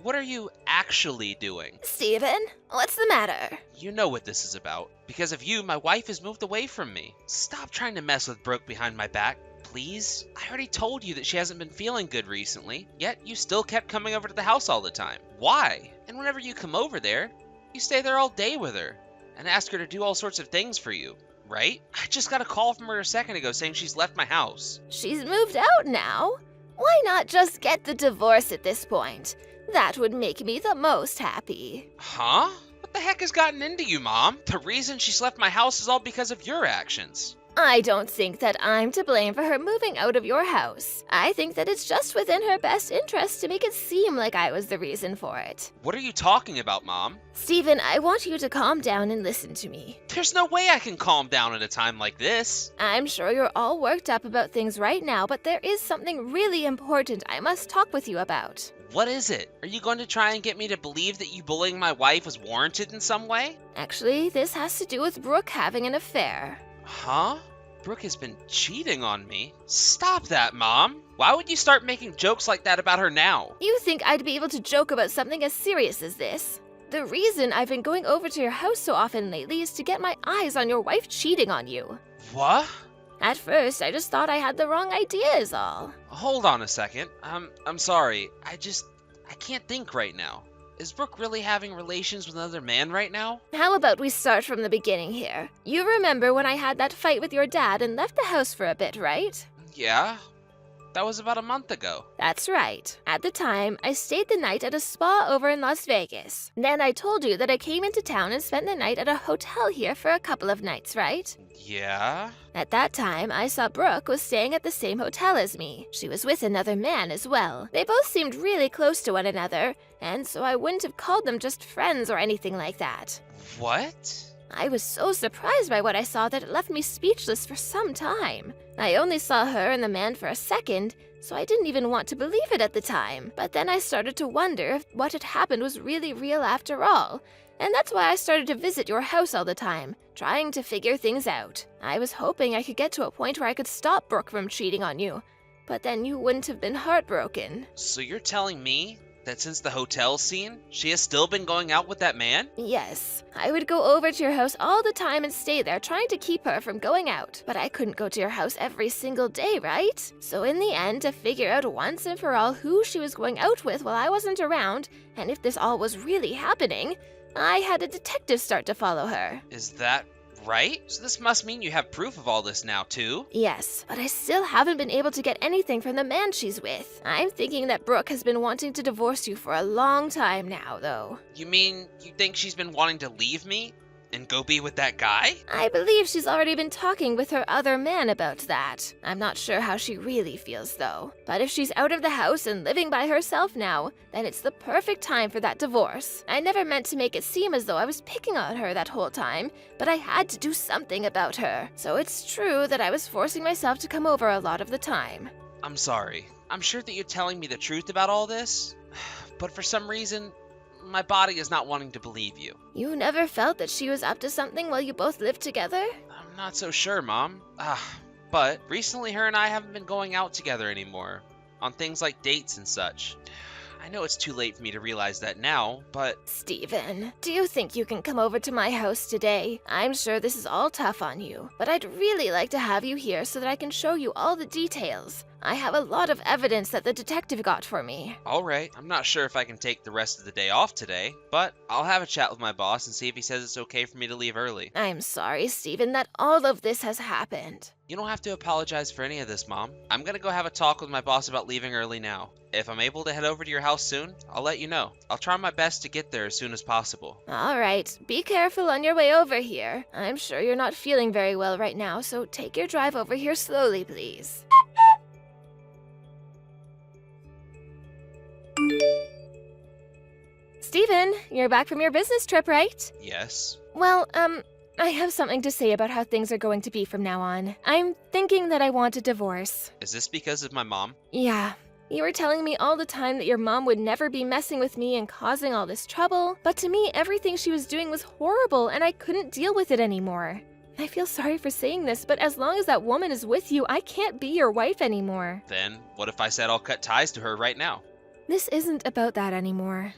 What are you actually doing? Steven, what's the matter? You know what this is about. Because of you, my wife has moved away from me. Stop trying to mess with Brooke behind my back, please. I already told you that she hasn't been feeling good recently, yet you still kept coming over to the house all the time. Why? And whenever you come over there, you stay there all day with her and ask her to do all sorts of things for you, right? I just got a call from her a second ago saying she's left my house. She's moved out now? Why not just get the divorce at this point? That would make me the most happy. Huh? What the heck has gotten into you, Mom? The reason she's left my house is all because of your actions. I don't think that I'm to blame for her moving out of your house. I think that it's just within her best interest to make it seem like I was the reason for it. What are you talking about, Mom? Steven, I want you to calm down and listen to me. There's no way I can calm down at a time like this. I'm sure you're all worked up about things right now, but there is something really important I must talk with you about. What is it? Are you going to try and get me to believe that you bullying my wife was warranted in some way? Actually, this has to do with Brooke having an affair. Huh? Brooke has been cheating on me? Stop that, Mom! Why would you start making jokes like that about her now? You think I'd be able to joke about something as serious as this? The reason I've been going over to your house so often lately is to get my eyes on your wife cheating on you. What? At first, I just thought I had the wrong idea is all. Hold on a second. I'm sorry. I can't think right now. Is Brooke really having relations with another man right now? How about we start from the beginning here? You remember when I had that fight with your dad and left the house for a bit, right? Yeah. That was about a month ago. That's right. At the time, I stayed the night at a spa over in Las Vegas. Then I told you that I came into town and spent the night at a hotel here for a couple of nights, right? Yeah? At that time, I saw Brooke was staying at the same hotel as me. She was with another man as well. They both seemed really close to one another, and so I wouldn't have called them just friends or anything like that. What? I was so surprised by what I saw that it left me speechless for some time. I only saw her and the man for a second, so I didn't even want to believe it at the time. But then I started to wonder if what had happened was really real after all. And that's why I started to visit your house all the time, trying to figure things out. I was hoping I could get to a point where I could stop Brooke from cheating on you. But then you wouldn't have been heartbroken. So you're telling me that since the hotel scene, she has still been going out with that man? Yes. I would go over to your house all the time and stay there trying to keep her from going out. But I couldn't go to your house every single day, right? So in the end, to figure out once and for all who she was going out with while I wasn't around, and if this all was really happening, I had a detective start to follow her. Is that right? So this must mean you have proof of all this now, too? Yes, but I still haven't been able to get anything from the man she's with. I'm thinking that Brooke has been wanting to divorce you for a long time now, though. You mean you think she's been wanting to leave me and go be with that guy? I believe she's already been talking with her other man about that. I'm not sure how she really feels, though. But if she's out of the house and living by herself now, then it's the perfect time for that divorce. I never meant to make it seem as though I was picking on her that whole time, but I had to do something about her. So it's true that I was forcing myself to come over a lot of the time. I'm sorry. I'm sure that you're telling me the truth about all this, but for some reason, my body is not wanting to believe you. You never felt that she was up to something while you both lived together? I'm not so sure, Mom. But recently her and I haven't been going out together anymore, on things like dates and such. I know it's too late for me to realize that now, but... Steven, do you think you can come over to my house today? I'm sure this is all tough on you, but I'd really like to have you here so that I can show you all the details. I have a lot of evidence that the detective got for me. Alright, I'm not sure if I can take the rest of the day off today, but I'll have a chat with my boss and see if he says it's okay for me to leave early. I'm sorry, Steven, that all of this has happened. You don't have to apologize for any of this, Mom. I'm gonna go have a talk with my boss about leaving early now. If I'm able to head over to your house soon, I'll let you know. I'll try my best to get there as soon as possible. All right, be careful on your way over here. I'm sure you're not feeling very well right now, so take your drive over here slowly, please. Steven, you're back from your business trip, right? Yes. Well, I have something to say about how things are going to be from now on. I'm thinking that I want a divorce. Is this because of my mom? Yeah. You were telling me all the time that your mom would never be messing with me and causing all this trouble, but to me, everything she was doing was horrible and I couldn't deal with it anymore. I feel sorry for saying this, but as long as that woman is with you, I can't be your wife anymore. Then, what if I said I'll cut ties to her right now? This isn't about that anymore.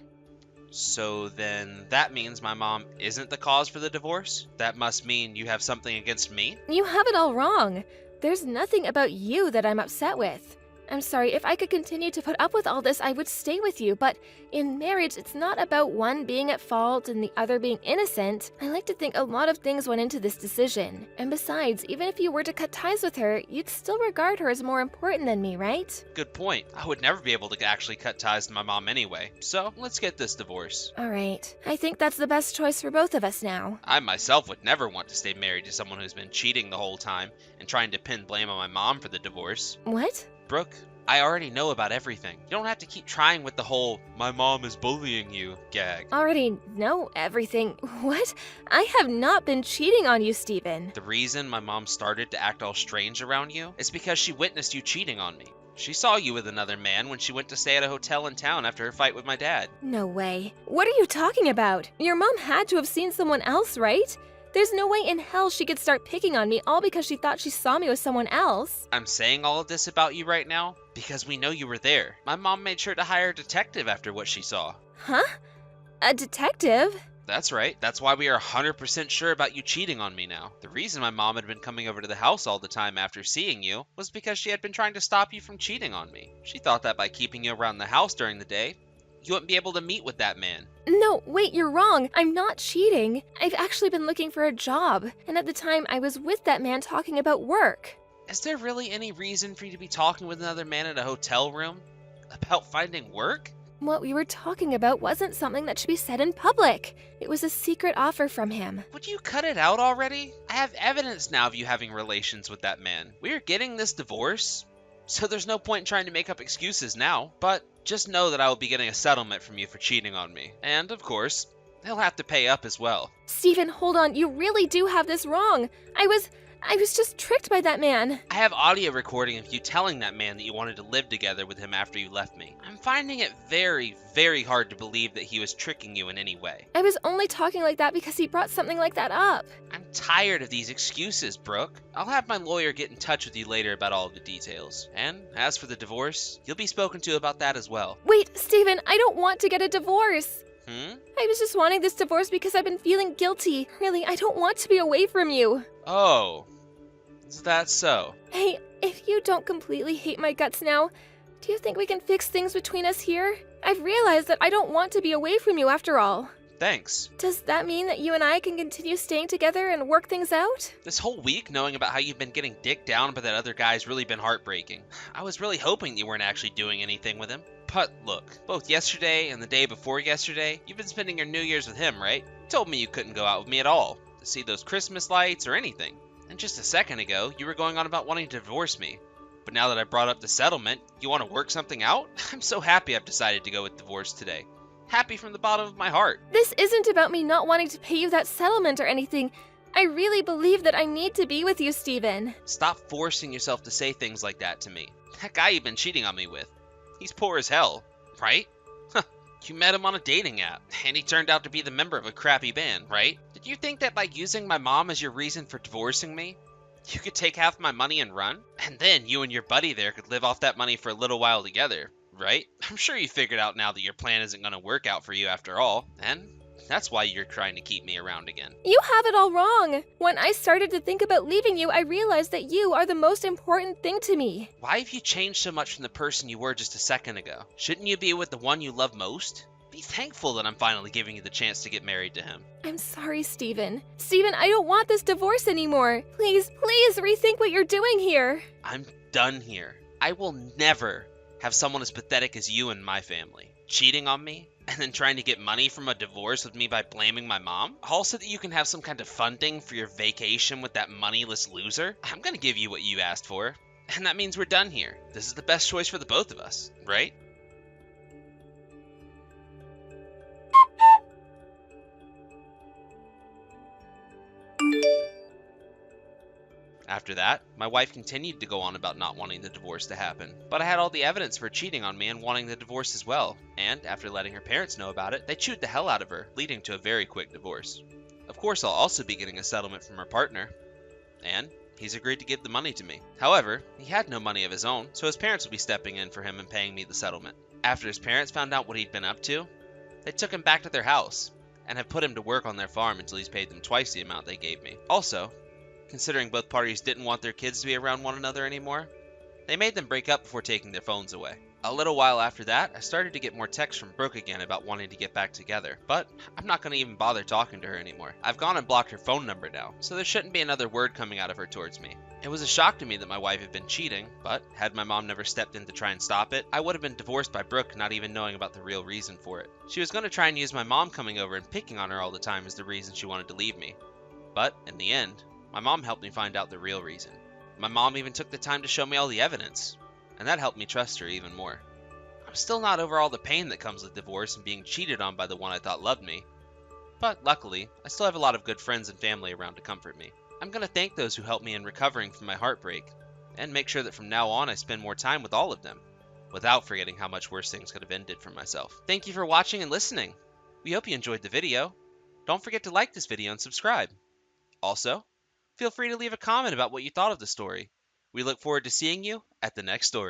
So then that means my mom isn't the cause for the divorce? That must mean you have something against me? You have it all wrong. There's nothing about you that I'm upset with. I'm sorry, if I could continue to put up with all this, I would stay with you, but in marriage, it's not about one being at fault and the other being innocent. I like to think a lot of things went into this decision. And besides, even if you were to cut ties with her, you'd still regard her as more important than me, right? Good point. I would never be able to actually cut ties to my mom anyway. So, let's get this divorce. All right. I think that's the best choice for both of us now. I myself would never want to stay married to someone who's been cheating the whole time and trying to pin blame on my mom for the divorce. What? Brooke, I already know about everything. You don't have to keep trying with the whole, my mom is bullying you gag. Already know everything? What? I have not been cheating on you, Steven. The reason my mom started to act all strange around you is because she witnessed you cheating on me. She saw you with another man when she went to stay at a hotel in town after her fight with my dad. No way. What are you talking about? Your mom had to have seen someone else, right? There's no way in hell she could start picking on me all because she thought she saw me with someone else. I'm saying all of this about you right now because we know you were there. My mom made sure to hire a detective after what she saw. Huh? A detective? That's right. That's why we are 100% sure about you cheating on me now. The reason my mom had been coming over to the house all the time after seeing you was because she had been trying to stop you from cheating on me. She thought that by keeping you around the house during the day, you wouldn't be able to meet with that man. No, wait, you're wrong. I'm not cheating. I've actually been looking for a job, and at the time I was with that man talking about work. Is there really any reason for you to be talking with another man in a hotel room about finding work? What we were talking about wasn't something that should be said in public. It was a secret offer from him. Would you cut it out already? I have evidence now of you having relations with that man. We're getting this divorce, so there's no point in trying to make up excuses now. But just know that I will be getting a settlement from you for cheating on me. And, of course, he'll have to pay up as well. Steven, hold on. You really do have this wrong. I was just tricked by that man. I have audio recording of you telling that man that you wanted to live together with him after you left me. I'm finding it very, very hard to believe that he was tricking you in any way. I was only talking like that because he brought something like that up. I'm tired of these excuses, Brooke. I'll have my lawyer get in touch with you later about all of the details. And as for the divorce, you'll be spoken to about that as well. Wait, Steven, I don't want to get a divorce. I I was just wanting this divorce because I've been feeling guilty. Really, I don't want to be away from you. Oh, is that so? Hey, if you don't completely hate my guts now, do you think we can fix things between us here? I've realized that I don't want to be away from you after all. Thanks. Does that mean that you and I can continue staying together and work things out? This whole week, knowing about how you've been getting dicked down by that other guy's really been heartbreaking. I was really hoping you weren't actually doing anything with him. But look, both yesterday and the day before yesterday, you've been spending your New Year's with him, right? You told me you couldn't go out with me at all, to see those Christmas lights or anything. And just a second ago, you were going on about wanting to divorce me. But now that I brought up the settlement, you want to work something out? I'm so happy I've decided to go with divorce today. Happy from the bottom of my heart. This isn't about me not wanting to pay you that settlement or anything. I really believe that I need to be with you, Steven. Stop forcing yourself to say things like that to me. That guy you've been cheating on me with, he's poor as hell, right? Huh, you met him on a dating app, and he turned out to be the member of a crappy band, right? Did you think that by using my mom as your reason for divorcing me, you could take half my money and run? And then you and your buddy there could live off that money for a little while together, right? I'm sure you figured out now that your plan isn't going to work out for you after all, and that's why you're trying to keep me around again. You have it all wrong. When I started to think about leaving you, I realized that you are the most important thing to me. Why have you changed so much from the person you were just a second ago? Shouldn't you be with the one you love most? Be thankful that I'm finally giving you the chance to get married to him. I'm sorry, Steven. Steven, I don't want this divorce anymore. Please, please rethink what you're doing here. I'm done here. I will never have someone as pathetic as you in my family. Cheating on me, and then trying to get money from a divorce with me by blaming my mom? All so that you can have some kind of funding for your vacation with that moneyless loser? I'm gonna give you what you asked for, and that means we're done here. This is the best choice for the both of us, right? After that, my wife continued to go on about not wanting the divorce to happen, but I had all the evidence for cheating on me and wanting the divorce as well, and after letting her parents know about it, they chewed the hell out of her, leading to a very quick divorce. Of course, I'll also be getting a settlement from her partner, and he's agreed to give the money to me. However, he had no money of his own, so his parents will be stepping in for him and paying me the settlement. After his parents found out what he'd been up to, they took him back to their house, and have put him to work on their farm until he's paid them twice the amount they gave me. Also, considering both parties didn't want their kids to be around one another anymore, they made them break up before taking their phones away. A little while after that, I started to get more texts from Brooke again about wanting to get back together, but I'm not going to even bother talking to her anymore. I've gone and blocked her phone number now, so there shouldn't be another word coming out of her towards me. It was a shock to me that my wife had been cheating, but had my mom never stepped in to try and stop it, I would have been divorced by Brooke not even knowing about the real reason for it. She was going to try and use my mom coming over and picking on her all the time as the reason she wanted to leave me. But, in the end, my mom helped me find out the real reason. My mom even took the time to show me all the evidence, and that helped me trust her even more. I'm still not over all the pain that comes with divorce and being cheated on by the one I thought loved me, but luckily, I still have a lot of good friends and family around to comfort me. I'm going to thank those who helped me in recovering from my heartbreak, and make sure that from now on I spend more time with all of them, without forgetting how much worse things could have ended for myself. Thank you for watching and listening. We hope you enjoyed the video. Don't forget to like this video and subscribe. Also, feel free to leave a comment about what you thought of the story. We look forward to seeing you at the next story.